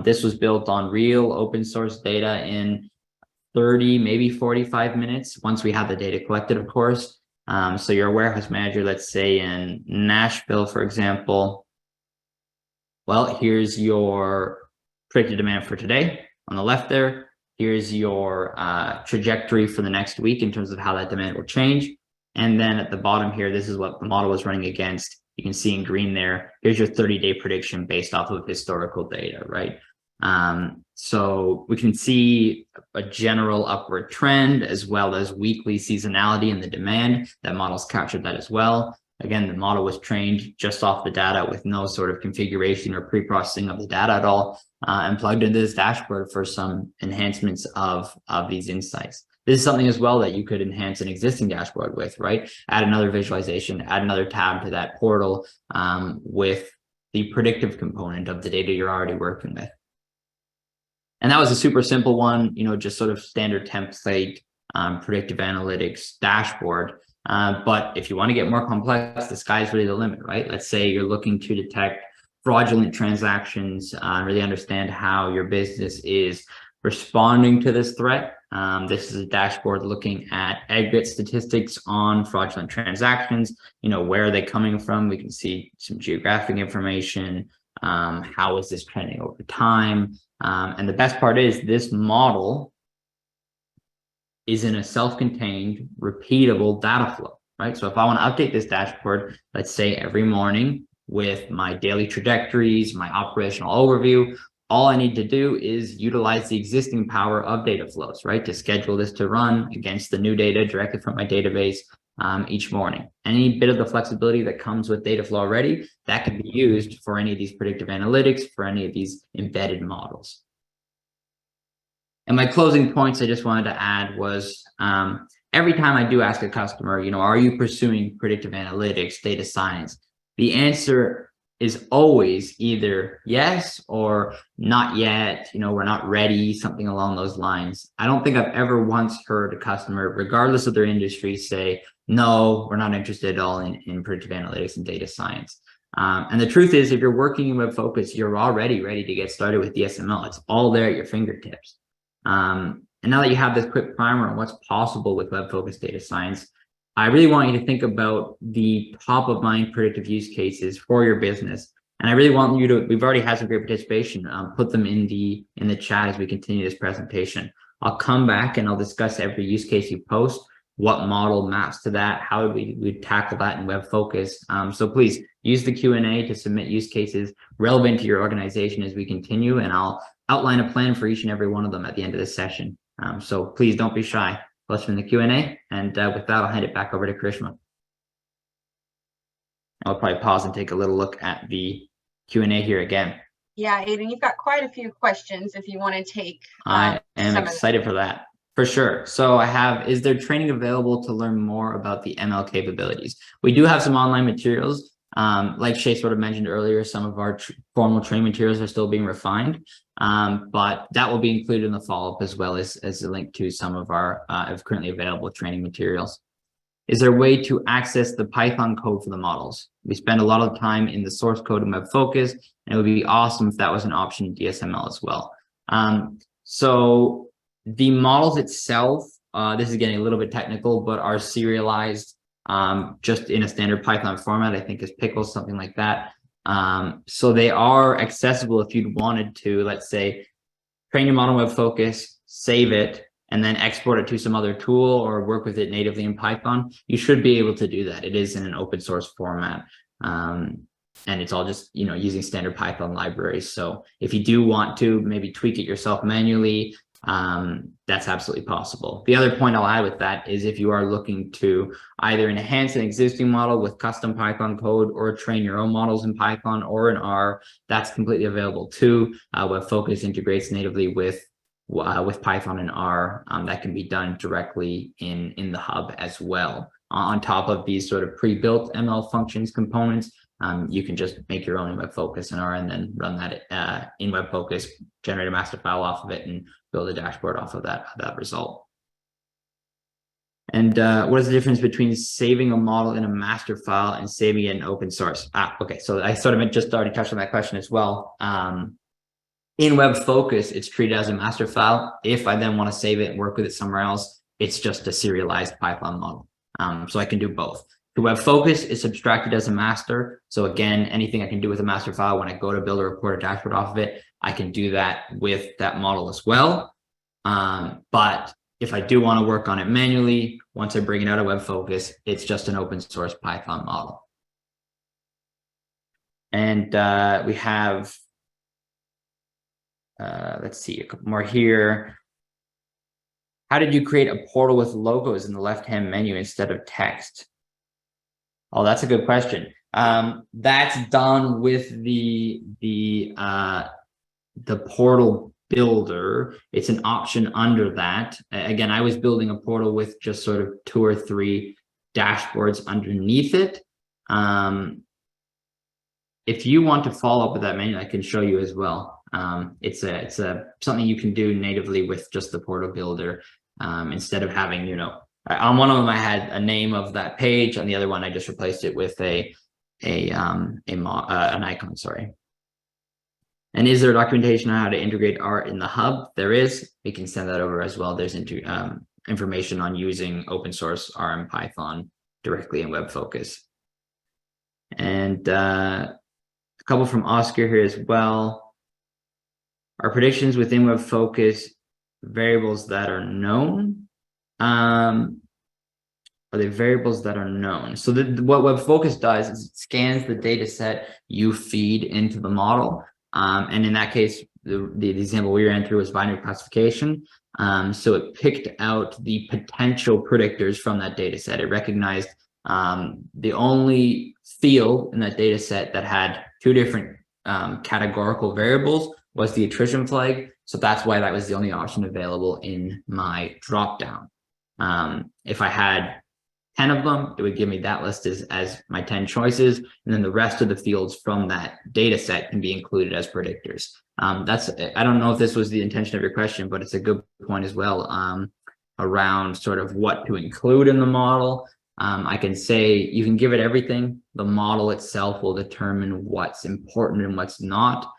This was built on real open source data in 30, maybe 45 minutes, once we had the data collected, of course. So you're a warehouse manager, let's say in Nashville, for example. Well, here's your predicted demand for today. On the left there, here's your trajectory for the next week in terms of how that demand will change. And then at the bottom here, this is what the model was running against. You can see in green there, here's your 30-day prediction based off of historical data, right? So we can see a general upward trend as well as weekly seasonality in the demand. That model's captured that as well. Again, the model was trained just off the data with no sort of configuration or pre-processing of the data at all, and plugged into this dashboard for some enhancements of these insights. This is something as well that you could enhance an existing dashboard with, right? Add another visualization, add another tab to that portal with the predictive component of the data you're already working with. And that was a super simple one, just sort of standard template predictive analytics dashboard. But if you want to get more complex, the sky's really the limit, right? Let's say you're looking to detect fraudulent transactions, really understand how your business is responding to this threat. This is a dashboard looking at aggregate statistics on fraudulent transactions. Where are they coming from? We can see some geographic information. How is this trending over time? And the best part is this model is in a self-contained, repeatable data flow, right? So if I want to update this dashboard, let's say every morning with my daily trajectories, my operational overview, all I need to do is utilize the existing power of data flows, right? To schedule this to run against the new data directly from my database each morning. Any bit of the flexibility that comes with data flow already, that can be used for any of these predictive analytics, for any of these embedded models. And my closing points I just wanted to add was every time I do ask a customer, are you pursuing predictive analytics, data science? The answer is always either yes or not yet, we're not ready, something along those lines. I don't think I've ever once heard a customer, regardless of their industry, say, no, we're not interested at all in predictive analytics and data science. And the truth is, if you're working in WebFOCUS, you're already ready to get started with DSML. It's all there at your fingertips. And now that you have this quick primer on what's possible with WebFOCUS data science, I really want you to think about the top of mind predictive use cases for your business. And I really want you to, we've already had some great participation, put them in the chat as we continue this presentation. I'll come back and I'll discuss every use case you post, what model maps to that, how we tackle that in WebFOCUS. So please use the Q&A to submit use cases relevant to your organization as we continue, and I'll outline a plan for each and every one of them at the end of this session. So please don't be shy. Let's in the Q&A, and with that, I'll hand it back over to Karishma. I'll probably pause and take a little look at the Q&A here again. Yeah, Aiden, you've got quite a few questions if you want to take. I am excited for that, for sure. So I have, is there training available to learn more about the ML capabilities? We do have some online materials. Like Shay sort of mentioned earlier, some of our formal training materials are still being refined, but that will be included in the follow-up as well as a link to some of our currently available training materials. Is there a way to access the Python code for the models? We spend a lot of time in the source code in WebFOCUS, and it would be awesome if that was an option in DSML as well. So the models itself, this is getting a little bit technical, but are serialized just in a standard Python format. I think is pickles, something like that. So they are accessible if you'd wanted to, let's say, train your model in WebFOCUS, save it, and then export it to some other tool or work with it natively in Python. You should be able to do that. It is in an open source format. And it's all just, using standard Python libraries. So if you do want to maybe tweak it yourself manually, that's absolutely possible. The other point I'll add with that is if you are looking to either enhance an existing model with custom Python code or train your own models in Python or in R, that's completely available too. WebFOCUS integrates natively with Python and R. That can be done directly in the hub as well. On top of these sort of pre-built ML functions components, you can just make your own in WebFOCUS and R and then run that in WebFOCUS, generate a master file off of it, and build a dashboard off of that result. And what is the difference between saving a model in a master file and saving it in open source? Okay, so I sort of just already touched on that question as well. In WebFOCUS, it's treated as a master file. If I then want to save it and work with it somewhere else, it's just a serialized Python model. So I can do both. The WebFOCUS is abstracted as a master. So again, anything I can do with a master file, when I go to build a report or dashboard off of it, I can do that with that model as well. But if I do want to work on it manually, once I bring it out of WebFOCUS, it's just an open source Python model. And we have, let's see, a couple more here. How did you create a portal with logos in the left-hand menu instead of text? Oh, that's a good question. That's done with the portal builder. It's an option under that. Again, I was building a portal with just sort of 2 or 3 dashboards underneath it. If you want to follow up with that menu, I can show you as well. It's something you can do natively with just the portal builder, instead of having, on one of them I had a name of that page, on the other one I just replaced it with an icon. Sorry. And is there documentation on how to integrate art in the hub? There is. We can send that over as well. There's information on using open source R and Python directly in WebFOCUS. And a couple from Oscar here as well. Are predictions within WebFOCUS variables that are known? Are they variables that are known? So what WebFOCUS does is it scans the data set you feed into the model. And in that case, the example we ran through was binary classification. So it picked out the potential predictors from that data set. It recognized the only field in that data set that had 2 different categorical variables was the attrition flag. So that's why that was the only option available in my dropdown. If I had 10 of them, it would give me that list as my 10 choices. And then the rest of the fields from that data set can be included as predictors. I don't know if this was the intention of your question, but it's a good point as well, around sort of what to include in the model. I can say you can give it everything. The model itself will determine what's important and what's not.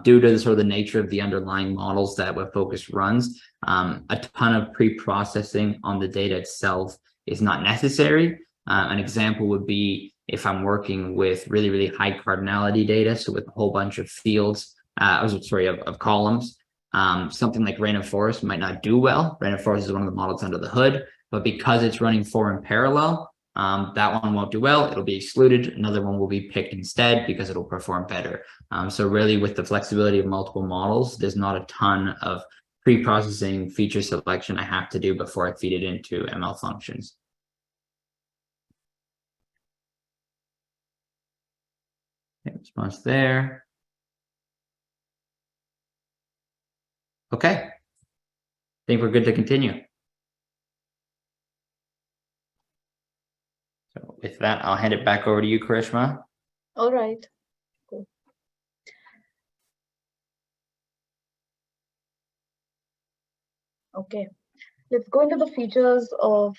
Due to the sort of the nature of the underlying models that WebFOCUS runs, a ton of pre-processing on the data itself is not necessary. An example would be if I'm working with really, really high cardinality data, so with a whole bunch of fields, of columns, something like random forest might not do well. Random forest is one of the models under the hood, but because it's running 4 in parallel, that one won't do well. It'll be excluded. Another one will be picked instead because it'll perform better. So really, with the flexibility of multiple models, there's not a ton of pre-processing feature selection I have to do before I feed it into ML functions. Okay, response there. Okay, I think we're good to continue. So with that, I'll hand it back over to you, Karishma. All right. Cool. Okay, let's go into the features of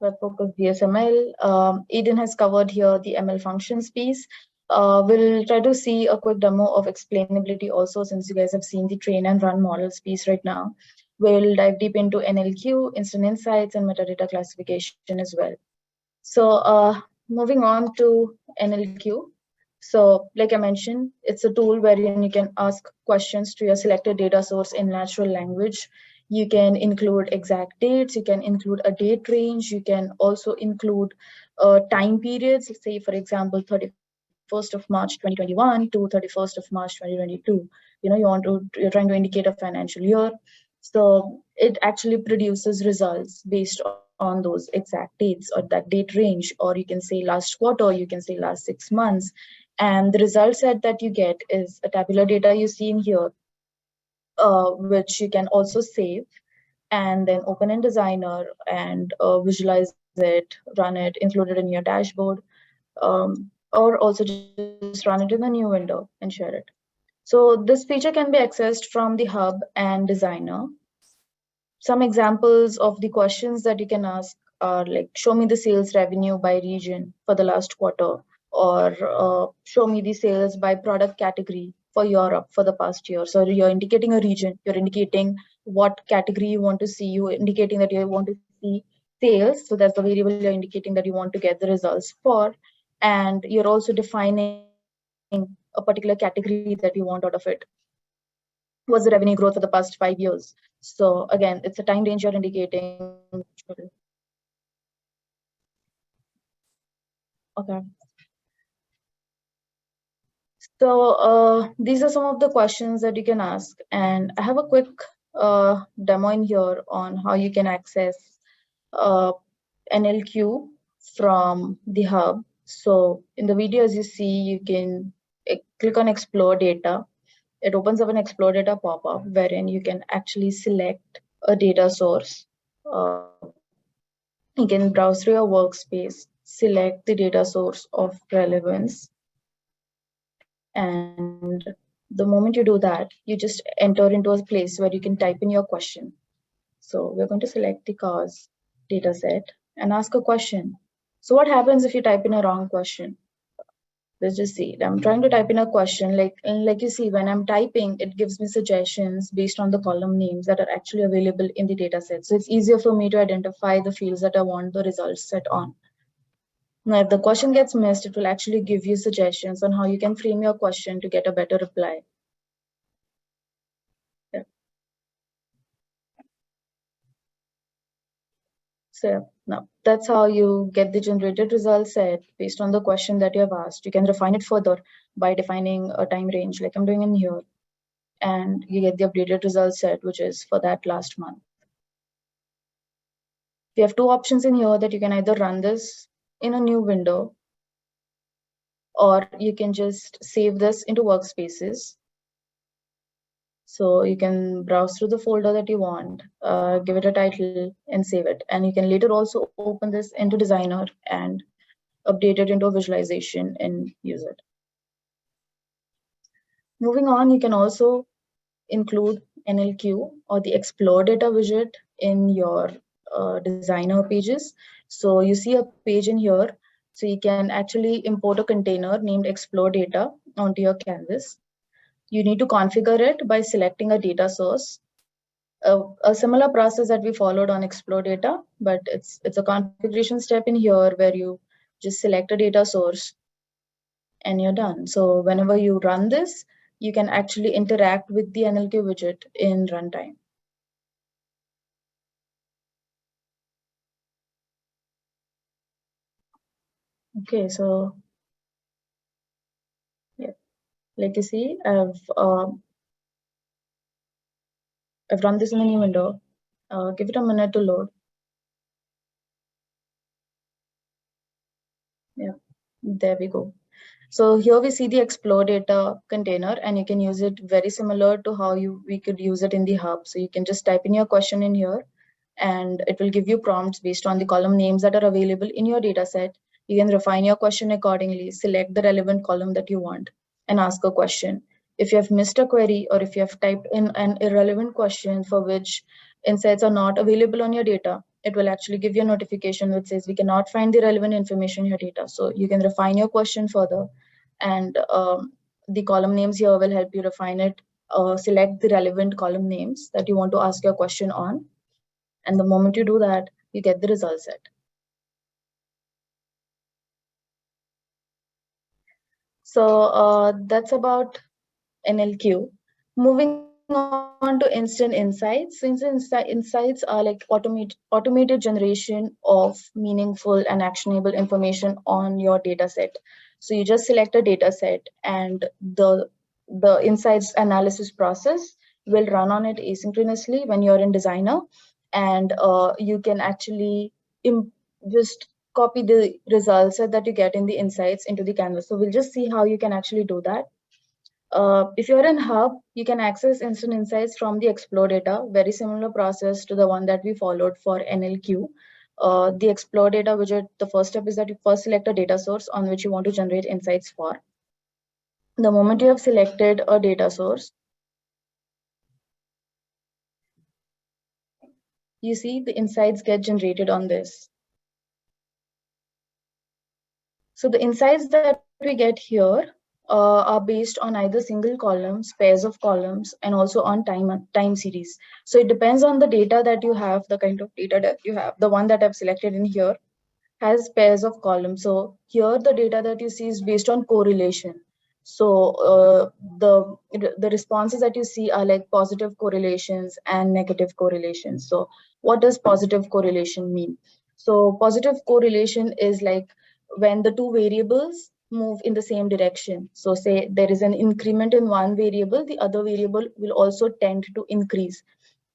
WebFOCUS DSML. Eden has covered here the ML functions piece. We'll try to see a quick demo of explainability also, since you guys have seen the train and run models piece right now. We'll dive deep into NLQ, instant insights, and metadata classification as well. So moving on to NLQ. So like I mentioned, it's a tool wherein you can ask questions to your selected data source in natural language. You can include exact dates, you can include a date range, you can also include time periods, say for example 31st of March 2021 to 31st of March 2022. You're trying to indicate a financial year. So it actually produces results based on those exact dates or that date range, or you can say last quarter, you can say last 6 months. And the result set that you get is a tabular data you see in here, which you can also save and then open in Designer and visualize it, run it, include it in your dashboard, or also just run it in a new window and share it. So this feature can be accessed from the hub and Designer. Some examples of the questions that you can ask are like, show me the sales revenue by region for the last quarter, or show me the sales by product category for Europe for the past year. So you're indicating a region, you're indicating what category you want to see, you're indicating that you want to see sales. So that's the variable you're indicating that you want to get the results for. And you're also defining a particular category that you want out of it. What's the revenue growth for the past 5 years? So again, it's a time range you're indicating. Okay. So these are some of the questions that you can ask. And I have a quick demo in here on how you can access NLQ from the hub. So in the video, as you see, you can click on Explore Data. It opens up an Explore Data pop-up wherein you can actually select a data source. You can browse through your workspace, select the data source of relevance. And the moment you do that, you just enter into a place where you can type in your question. So we're going to select the cars data set and ask a question. So what happens if you type in a wrong question? Let's just see. I'm trying to type in a question, like you see, when I'm typing, it gives me suggestions based on the column names that are actually available in the data set. So it's easier for me to identify the fields that I want the results set on. Now, if the question gets missed, it will actually give you suggestions on how you can frame your question to get a better reply. Yeah. So now that's how you get the generated result set based on the question that you have asked. You can refine it further by defining a time range like I'm doing in here. And you get the updated result set, which is for that last month. We have 2 options in here that you can either run this in a new window, or you can just save this into workspaces. So you can browse through the folder that you want, give it a title and save it. And you can later also open this into Designer and update it into a visualization and use it. Moving on, you can also include NLQ or the Explore Data widget in your Designer pages. So you see a page in here. So you can actually import a container named Explore Data onto your canvas. You need to configure it by selecting a data source. A similar process that we followed on Explore Data, but it's a configuration step in here where you just select a data source and you're done. So whenever you run this, you can actually interact with the NLQ widget in runtime. Okay, so yeah, like you see, I've run this in a new window. Give it a minute to load. Yeah, there we go. So here we see the Explore Data container, and you can use it very similar to how we could use it in the hub. So you can just type in your question in here, and it will give you prompts based on the column names that are available in your data set. You can refine your question accordingly, select the relevant column that you want, and ask a question. If you have missed a query, or if you have typed in an irrelevant question for which insights are not available on your data, it will actually give you a notification which says we cannot find the relevant information in your data. So you can refine your question further, and the column names here will help you refine it. Select the relevant column names that you want to ask your question on, and the moment you do that, you get the result set. So that's about NLQ. Moving on to instant insights. So insights are like automated generation of meaningful and actionable information on your data set. So you just select a data set, and the insights analysis process will run on it asynchronously when you're in Designer, and you can actually just copy the results that you get in the insights into the canvas. So we'll just see how you can actually do that. If you're in Hub, you can access instant insights from the Explore Data, very similar process to the one that we followed for NLQ. The Explore Data widget, the first step is that you first select a data source on which you want to generate insights for. The moment you have selected a data source, you see the insights get generated on this. So the insights that we get here are based on either single columns, pairs of columns, and also on time series. So it depends on the data that you have, the kind of data that you have. The one that I've selected in here has pairs of columns. So here the data that you see is based on correlation. So the responses that you see are like positive correlations and negative correlations. So what does positive correlation mean? So positive correlation is like when the two variables move in the same direction. So say there is an increment in one variable, the other variable will also tend to increase.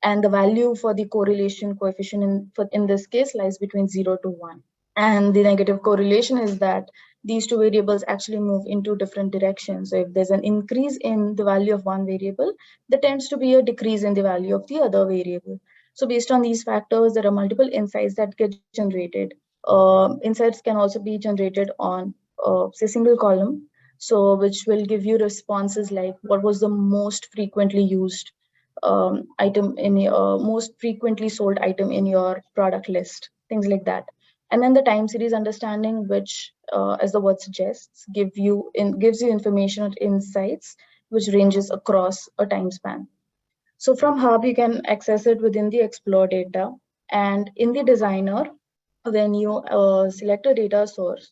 And the value for the correlation coefficient in this case lies between 0 to 1. And the negative correlation is that these two variables actually move into different directions. So if there's an increase in the value of one variable, there tends to be a decrease in the value of the other variable. So based on these factors, there are multiple insights that get generated. Insights can also be generated on, say, single column, so which will give you responses like what was the most frequently used item in your most frequently sold item in your product list, things like that. And then the time series understanding, which, as the word suggests, gives you information or insights which ranges across a time span. So from Hub, you can access it within the Explore Data, and in the Designer, when you select a data source,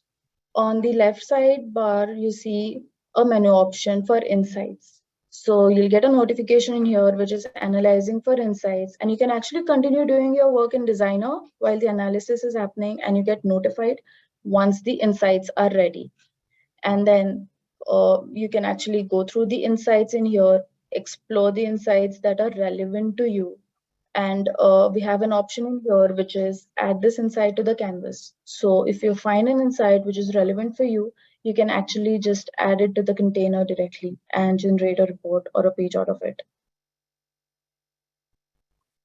on the left side bar, you see a menu option for insights. So you'll get a notification in here, which is analyzing for insights, and you can actually continue doing your work in Designer while the analysis is happening, and you get notified once the insights are ready. And then you can actually go through the insights in here, explore the insights that are relevant to you. And we have an option in here, which is add this insight to the canvas. So if you find an insight which is relevant for you, you can actually just add it to the container directly and generate a report or a page out of it.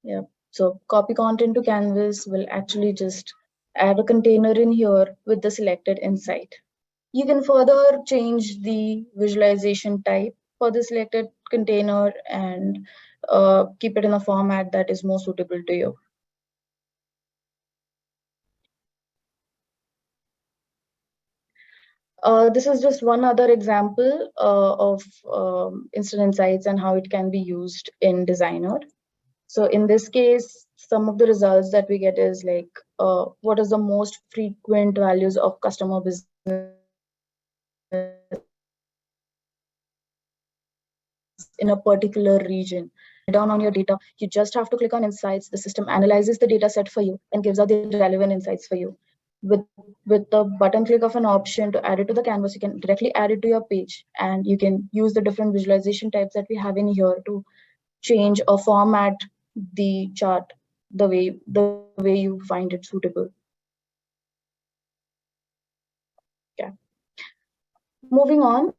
Yeah, so copy content to canvas will actually just add a container in here with the selected insight. You can further change the visualization type for the selected container and keep it in a format that is more suitable to you. This is just one other example of instant insights and how it can be used in Designer. So in this case, some of the results that we get is like, what is the most frequent values of customer business in a particular region. Down on your data, you just have to click on insights. The system analyzes the data set for you and gives out the relevant insights for you. With the button click of an option to add it to the canvas, you can directly add it to your page, and you can use the different visualization types that we have in here to change or format the chart the way you find it suitable. Okay. Moving on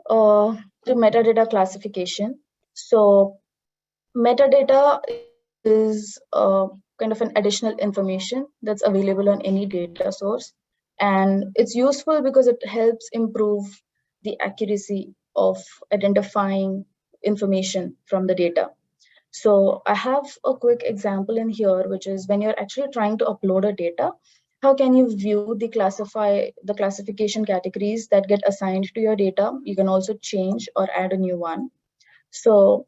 to metadata classification. So metadata is kind of an additional information that's available on any data source, and it's useful because it helps improve the accuracy of identifying information from the data. So I have a quick example in here, which is when you're actually trying to upload a data, how can you view the classification categories that get assigned to your data? You can also change or add a new one. So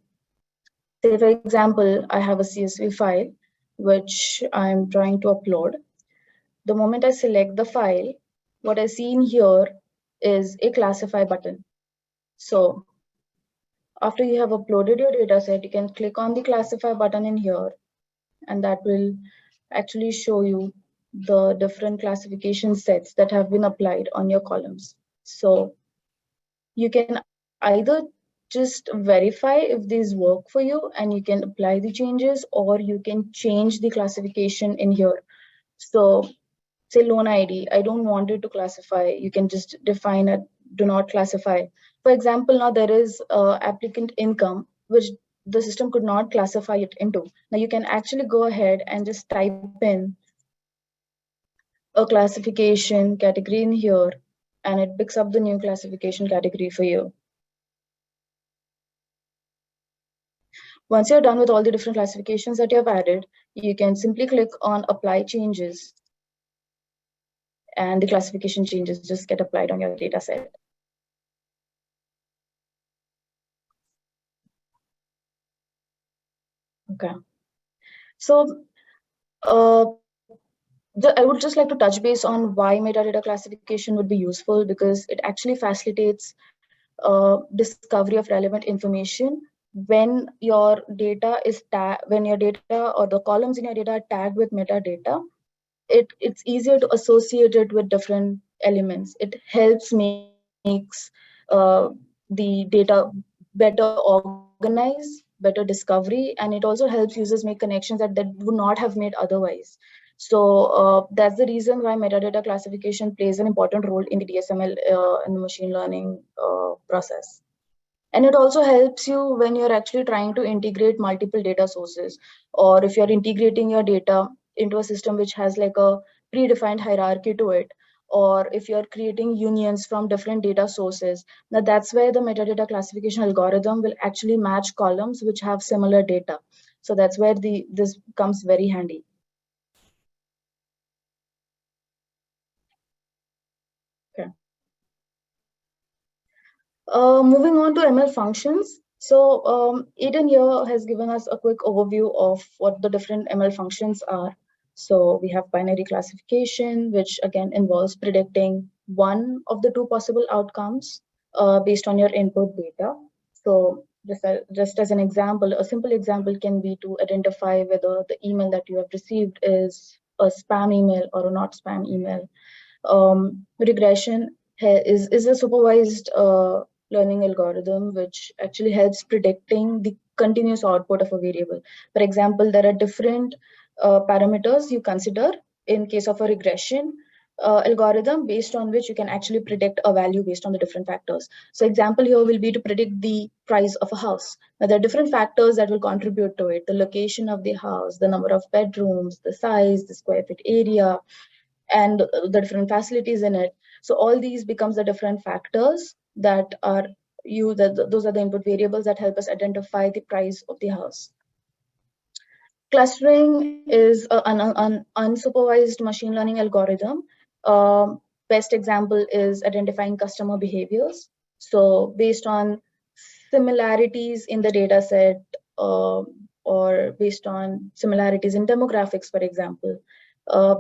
say, for example, I have a CSV file, which I'm trying to upload. The moment I select the file, what I see in here is a classify button. So after you have uploaded your data set, you can click on the classify button in here, and that will actually show you the different classification sets that have been applied on your columns. So you can either just verify if these work for you and you can apply the changes, or you can change the classification in here. So say loan ID, I don't want it to classify. You can just define a do not classify. For example, now there is applicant income, which the system could not classify it into. Now you can actually go ahead and just type in a classification category in here, and it picks up the new classification category for you. Once you're done with all the different classifications that you have added, you can simply click on apply changes, and the classification changes just get applied on your data set. Okay. So I would just like to touch base on why metadata classification would be useful, because it actually facilitates discovery of relevant information when your data is when your data or the columns in your data are tagged with metadata. It's easier to associate it with different elements. It helps makes the data better organized, better discovery, and it also helps users make connections that would not have made otherwise. So that's the reason why metadata classification plays an important role in the DSML and the machine learning process. And it also helps you when you're actually trying to integrate multiple data sources, or if you're integrating your data into a system which has like a predefined hierarchy to it, or if you're creating unions from different data sources. Now that's where the metadata classification algorithm will actually match columns which have similar data. So that's where this comes very handy. Okay. Moving on to ML functions. So Eden here has given us a quick overview of what the different ML functions are. So we have binary classification, which again involves predicting one of the two possible outcomes based on your input data. So just as an example, a simple example can be to identify whether the email that you have received is a spam email or a not spam email. Regression is a supervised learning algorithm which actually helps predicting the continuous output of a variable. For example, there are different parameters you consider in case of a regression algorithm based on which you can actually predict a value based on the different factors. So example here will be to predict the price of a house. Now there are different factors that will contribute to it: the location of the house, the number of bedrooms, the size, the square feet area, and the different facilities in it. So all these becomes the different factors that are those are the input variables that help us identify the price of the house. Clustering is an unsupervised machine learning algorithm best example is identifying customer behaviors. So based on similarities in the data set, or based on similarities in demographics, for example,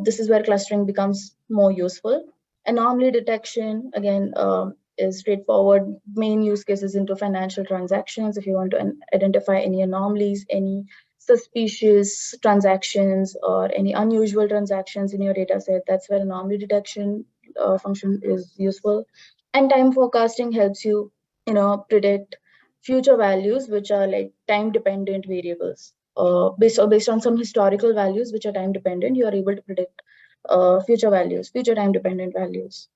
this is where clustering becomes more useful. Anomaly detection, again, is straightforward. Main use cases into financial transactions. If you want to identify any anomalies, any suspicious transactions, or any unusual transactions in your data set, that's where anomaly detection function is useful. And time forecasting helps you, predict future values, which are like time dependent variables. Based on some historical values which are time dependent, you are able to predict future time dependent values.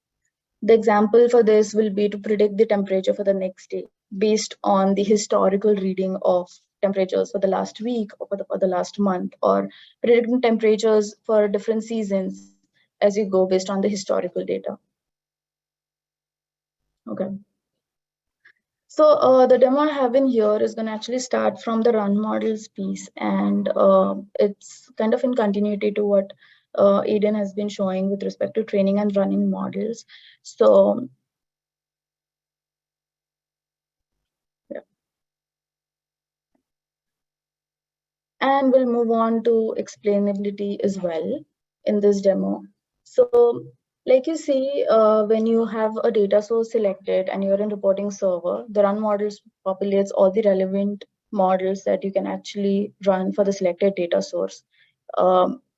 The example for this will be to predict the temperature for the next day based on the historical reading of temperatures for the last week or for the last month, or predicting temperatures for different seasons as you go based on the historical data. Okay. So the demo I have in here is going to actually start from the run models piece, and it's kind of in continuity to what Aiden has been showing with respect to training and running models. So yeah. And we'll move on to explainability as well in this demo. So like you see, when you have a data source selected and you're in reporting server, the run models populates all the relevant models that you can actually run for the selected data source.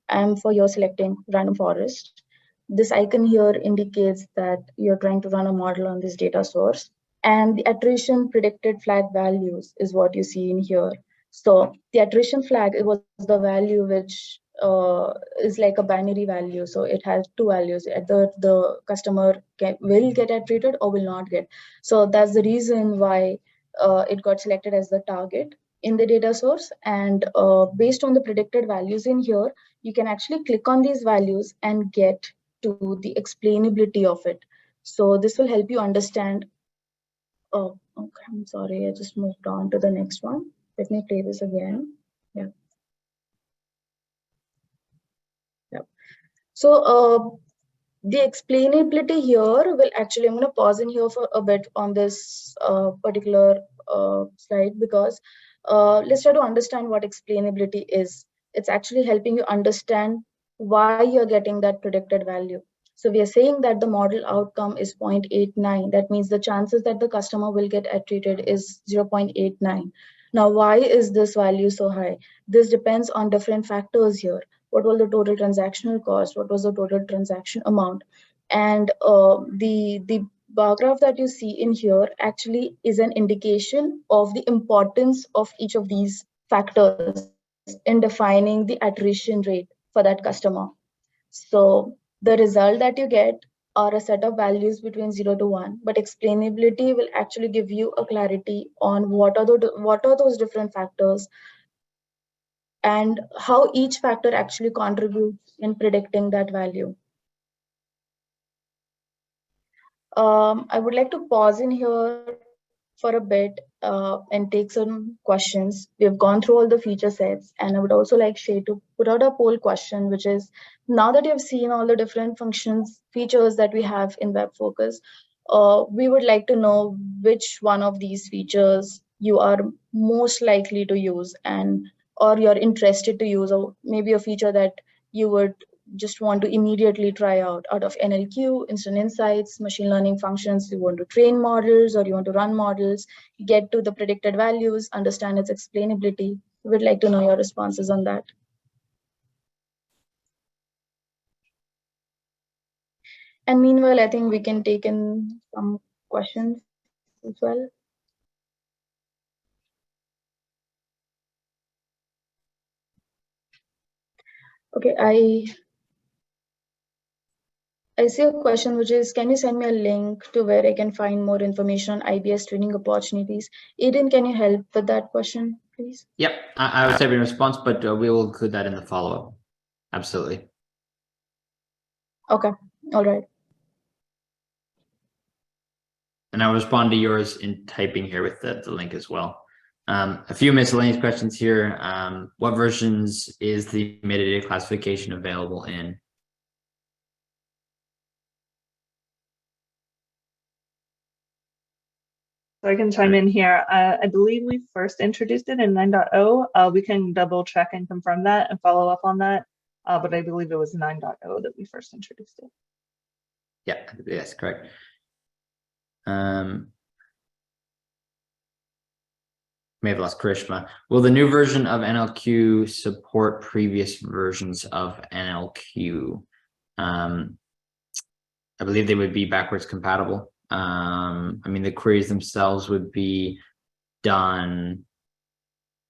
And for your selecting random forest, this icon here indicates that you're trying to run a model on this data source. And the attrition predicted flag values is what you see in here. So the attrition flag, it was the value which is like a binary value. So it has two values. Either the customer will get attrited or will not get. So that's the reason why it got selected as the target in the data source. And based on the predicted values in here, you can actually click on these values and get to the explainability of it. So this will help you understand. Oh, okay, I'm sorry, I just moved on to the next one. Let me play this again. Yeah. Yeah. So the explainability here will actually, I'm going to pause in here for a bit on this particular slide, because let's try to understand what explainability is. It's actually helping you understand why you're getting that predicted value. So we are saying that the model outcome is 0.89. That means the chances that the customer will get treated is 0.89. Now, why is this value so high? This depends on different factors here. What was the total transactional cost? What was the total transaction amount? And the bar graph that you see in here actually is an indication of the importance of each of these factors in defining the attrition rate for that customer. So the result that you get are a set of values between 0 to 1, but explainability will actually give you a clarity on what are those different factors and how each factor actually contributes in predicting that value. I would like to pause in here for a bit and take some questions. We have gone through all the feature sets, and I would also like Shay to put out a poll question, which is, now that you have seen all the different features that we have in WebFOCUS, we would like to know which one of these features you are most likely to use, or you're interested to use, or maybe a feature that you would just want to immediately try out of NLQ, instant insights, machine learning functions. You want to train models or you want to run models, get to the predicted values, understand its explainability. We'd like to know your responses on that. And meanwhile, I think we can take in some questions as well. Okay, I see a question which is, can you send me a link to where I can find more information on IBS training opportunities? Aiden, can you help with that question, please? Yep, I was having a response, but we will include that in the follow-up. Absolutely. Okay, all right. And I'll respond to yours in typing here with the link as well. A few miscellaneous questions here. What versions is the metadata classification available in? So I can chime in here. I believe we first introduced it in 9.0. We can double check and confirm that and follow up on that. But I believe it was 9.0 that we first introduced it. Yeah, yes, correct. May have lost Karishma. Will the new version of NLQ support previous versions of NLQ? I believe they would be backwards compatible. I mean, the queries themselves would be done.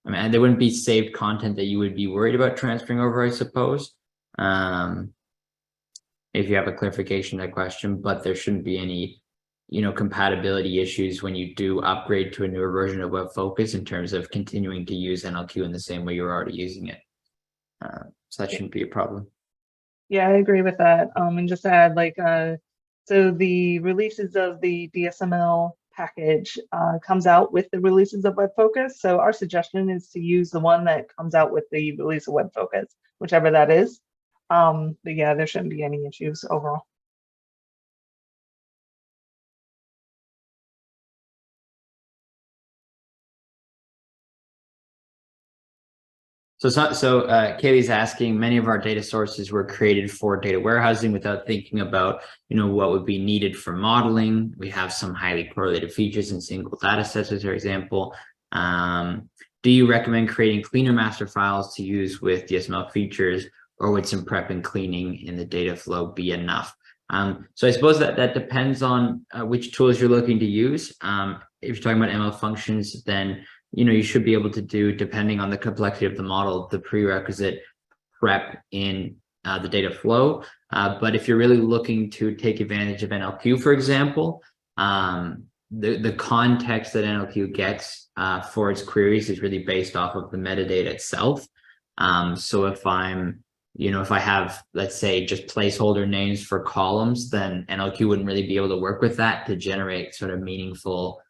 I mean, there wouldn't be saved content that you would be worried about transferring over, I suppose. If you have a clarification of that question, but there shouldn't be any, compatibility issues when you do upgrade to a newer version of WebFOCUS in terms of continuing to use NLQ in the same way you're already using it. So that shouldn't be a problem. Yeah, I agree with that. And just to add, so the releases of the DSML package comes out with the releases of WebFOCUS. So our suggestion is to use the one that comes out with the release of WebFOCUS, whichever that is. But yeah, there shouldn't be any issues overall. So Kaylee's asking, many of our data sources were created for data warehousing without thinking about, what would be needed for modeling. We have some highly correlated features in single data sets, as an example. Do you recommend creating cleaner master files to use with DSML features, or would some prep and cleaning in the data flow be enough? So I suppose that depends on which tools you're looking to use. If you're talking about ML functions, then you should be able to do, depending on the complexity of the model, the prerequisite prep in the data flow. But if you're really looking to take advantage of NLQ, for example, the context that NLQ gets for its queries is really based off of the metadata itself. So if if I have, let's say, just placeholder names for columns, then NLQ wouldn't really be able to work with that to generate sort of meaningful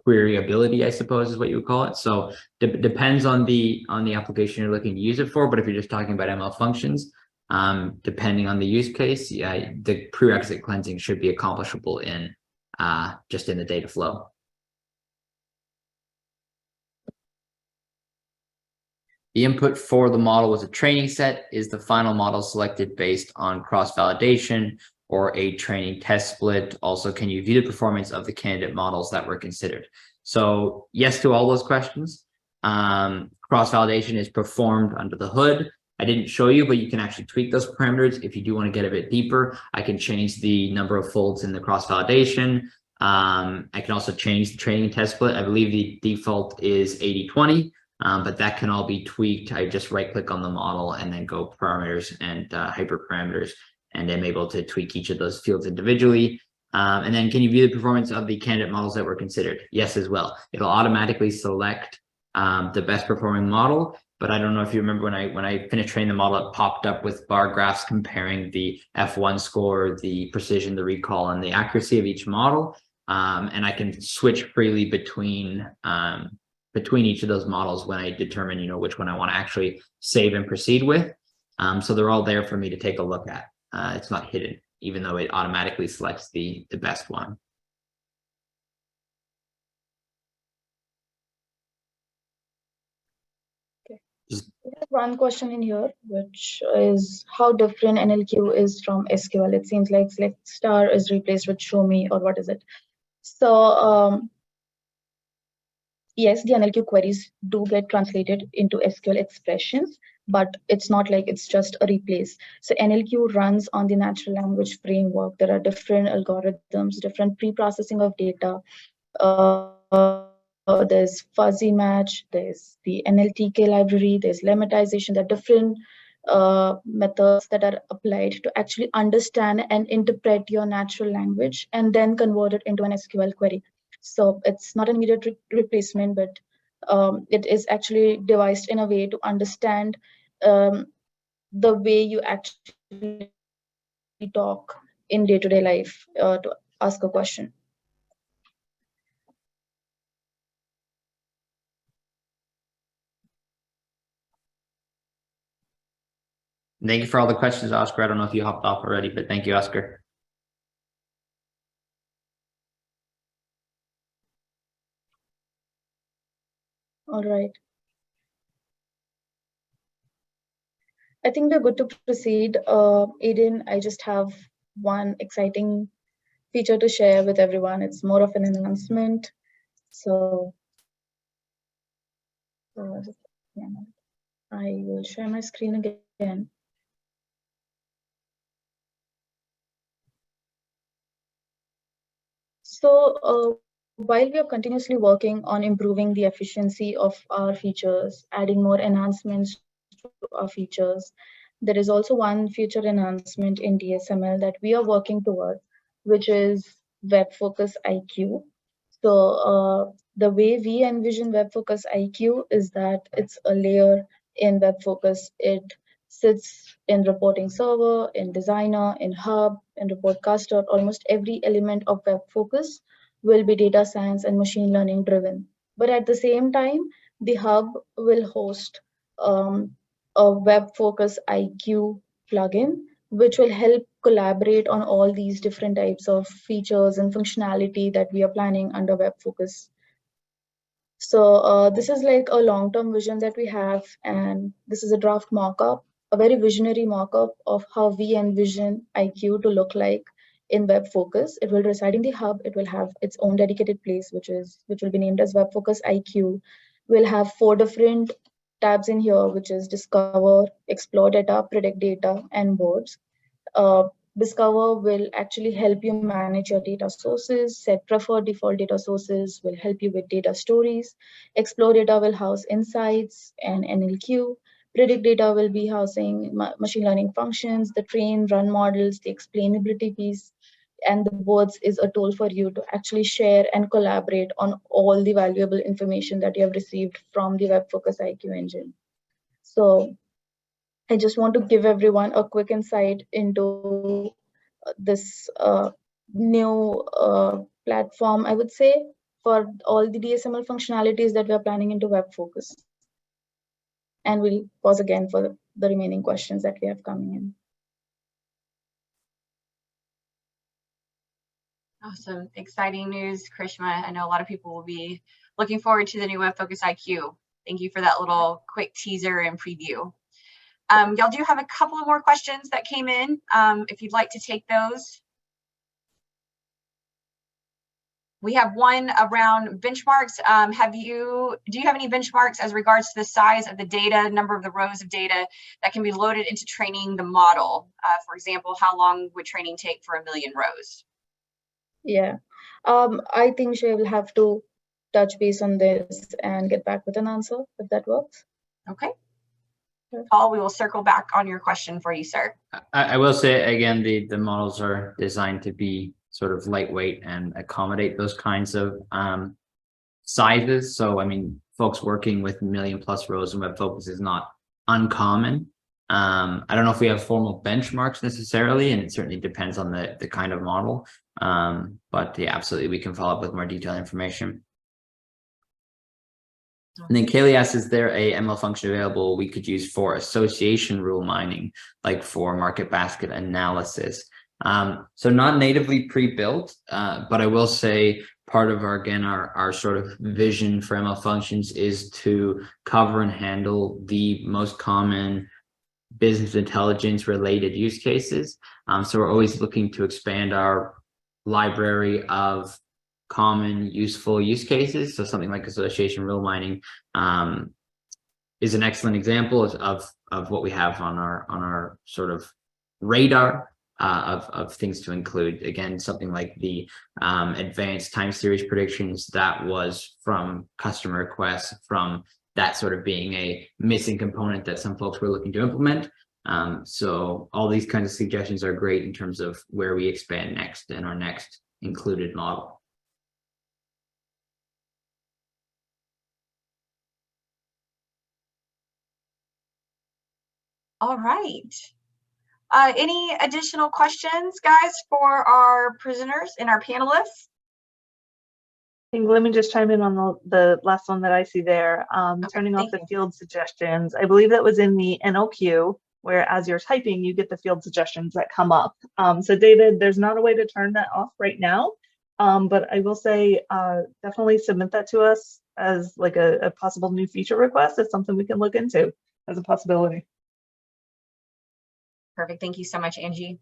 queryability, I suppose is what you would call it. So depends on the application you're looking to use it for. But if you're just talking about ML functions, depending on the use case, yeah, the prerequisite cleansing should be accomplishable in just in the data flow. The input for the model was a training set. Is the final model selected based on cross-validation or a training test split? Also, can you view the performance of the candidate models that were considered? So yes to all those questions. Cross-validation is performed under the hood. I didn't show you, but you can actually tweak those parameters. If you do want to get a bit deeper, I can change the number of folds in the cross-validation. I can also change the training test split. I believe the default is 80-20. But that can all be tweaked. I just right click on the model and then go parameters and hyperparameters, and I'm able to tweak each of those fields individually. And then can you view the performance of the candidate models that were considered? Yes, as well. It'll automatically select the best performing model. But I don't know if you remember when I finished training the model, it popped up with bar graphs comparing the F1 score, the precision, the recall, and the accuracy of each model. And I can switch freely between each of those models when I determine, which one I want to actually save and proceed with. So they're all there for me to take a look at. It's not hidden, even though it automatically selects the best one. Okay. There's one question in here, which is how different NLQ is from SQL. It seems like select star is replaced with show me, or what is it? So yes, the NLQ queries do get translated into SQL expressions, but it's not like it's just a replace. So NLQ runs on the natural language framework. There are different algorithms, different pre-processing of data. There's fuzzy match, there's the NLTK library, there's lemmatization. There are different methods that are applied to actually understand and interpret your natural language and then convert it into an SQL query. So it's not an immediate replacement, but it is actually devised in a way to understand the way you actually talk in day-to-day life to ask a question. Thank you for all the questions, Oscar. I don't know if you hopped off already, but thank you, Oscar. All right. I think we're good to proceed. Aiden, I just have one exciting feature to share with everyone. It's more of an announcement. So, yeah, I will share my screen again. So, while we are continuously working on improving the efficiency of our features, adding more enhancements to our features, there is also one future enhancement in DSML that we are working towards, which is WebFOCUS IQ. So the way we envision WebFOCUS IQ is that it's a layer in WebFOCUS. It sits in reporting server, in designer, in hub, in reportcaster. Almost every element of WebFOCUS will be data science and machine learning driven. But at the same time, the hub will host a WebFOCUS IQ plugin, which will help collaborate on all these different types of features and functionality that we are planning under WebFOCUS. So this is like a long-term vision that we have, and this is a draft mock-up, a very visionary mock-up of how we envision IQ to look like in WebFOCUS. It will reside in the hub. It will have its own dedicated place, which will be named as WebFOCUS IQ. We'll have 4 different tabs in here, which is Discover, Explore Data, Predict Data, and Boards. Discover will actually help you manage your data sources, set preferred default data sources, will help you with data stories. Explore Data will house insights and NLQ. Predict Data will be housing machine learning functions, the train, run models, the explainability piece. And the boards is a tool for you to actually share and collaborate on all the valuable information that you have received from the WebFOCUS IQ engine. So I just want to give everyone a quick insight into this new platform, I would say, for all the DSML functionalities that we are planning into WebFOCUS. And we'll pause again for the remaining questions that we have coming in. Awesome. Exciting news, Krishma. I know a lot of people will be looking forward to the new WebFOCUS IQ. Thank you for that little quick teaser and preview. Y'all do have a couple of more questions that came in, if you'd like to take those. We have one around benchmarks. Do you have any benchmarks as regards to the size of the data, number of the rows of data that can be loaded into training the model? For example, how long would training take for 1 million rows? Yeah, I think she will have to touch base on this and get back with an answer, if that works. Okay. Paul, we will circle back on your question for you, sir. I will say again, the models are designed to be sort of lightweight and accommodate those kinds of sizes. So, I mean, folks working with 1 million plus rows in WebFOCUS is not uncommon. I don't know if we have formal benchmarks necessarily, and it certainly depends on the kind of model. But yeah, absolutely, we can follow up with more detailed information. And then Kaylee asks, is there a ML function available we could use for association rule mining, like for market basket analysis? So not natively pre-built, but I will say part of our sort of vision for ML functions is to cover and handle the most common business intelligence related use cases. So we're always looking to expand our library of common useful use cases. So something like association rule mining is an excellent example of what we have on our sort of radar of things to include. Again, something like the advanced time series predictions, that was from customer requests, from that sort of being a missing component that some folks were looking to implement. So all these kinds of suggestions are great in terms of where we expand next in our next included model. All right. Any additional questions, guys, for our presenters and our panelists? Let me just chime in on the last one that I see there. Turning off the field suggestions. I believe that was in the NLQ, where as you're typing, you get the field suggestions that come up. So David, there's not a way to turn that off right now, but I will say definitely submit that to us as like a possible new feature request, it's something we can look into as a possibility. Perfect. Thank you so much, Angie.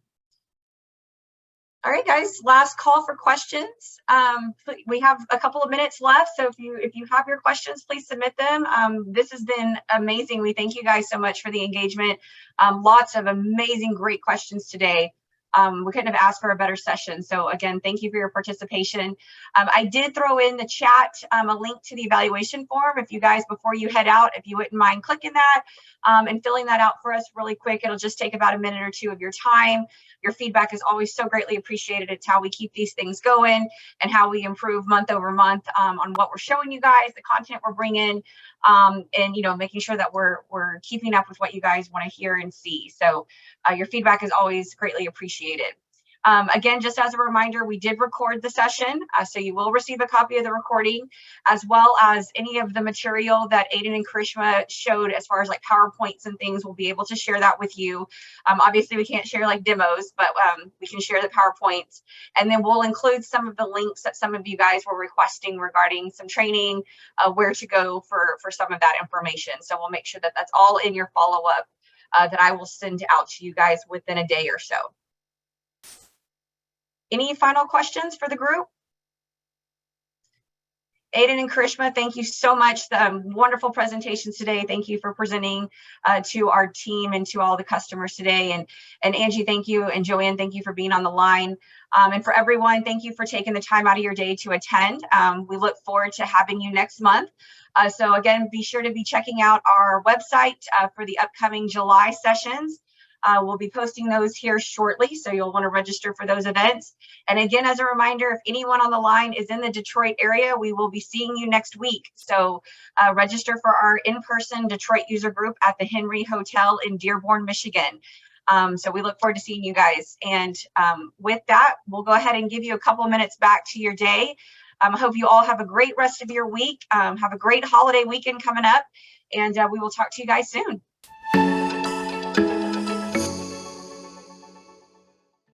All right, guys, last call for questions. We have a couple of minutes left, so if you have your questions, please submit them. This has been amazing. We thank you guys so much for the engagement. Lots of amazing, great questions today. We couldn't have asked for a better session. So again, thank you for your participation. I did throw in the chat a link to the evaluation form. If you guys, before you head out, if you wouldn't mind clicking that and filling that out for us really quick, it'll just take about a minute or two of your time. Your feedback is always so greatly appreciated. It's how we keep these things going and how we improve month over month on what we're showing you guys, the content we're bringing, and making sure that we're keeping up with what you guys want to hear and see. So your feedback is always greatly appreciated. Again, just as a reminder, we did record the session, so you will receive a copy of the recording, as well as any of the material that Aiden and Karishma showed as far as like PowerPoints and things. We'll be able to share that with you. Obviously, we can't share like demos, but we can share the PowerPoints. And then we'll include some of the links that some of you guys were requesting regarding some training, where to go for some of that information. So we'll make sure that that's all in your follow-up that I will send out to you guys within a day or so. Any final questions for the group? Aiden and Karishma, thank you so much. Wonderful presentations today. Thank you for presenting to our team and to all the customers today. And Angie, thank you. And Joanne, thank you for being on the line. And for everyone, thank you for taking the time out of your day to attend. We look forward to having you next month. So again, be sure to be checking out our website for the upcoming July sessions. We'll be posting those here shortly, so you'll want to register for those events. And again, as a reminder, if anyone on the line is in the Detroit area, we will be seeing you next week. So register for our in-person Detroit user group at the Henry Hotel in Dearborn, Michigan. So we look forward to seeing you guys. And with that, we'll go ahead and give you a couple of minutes back to your day. I hope you all have a great rest of your week. Have a great holiday weekend coming up, and we will talk to you guys soon.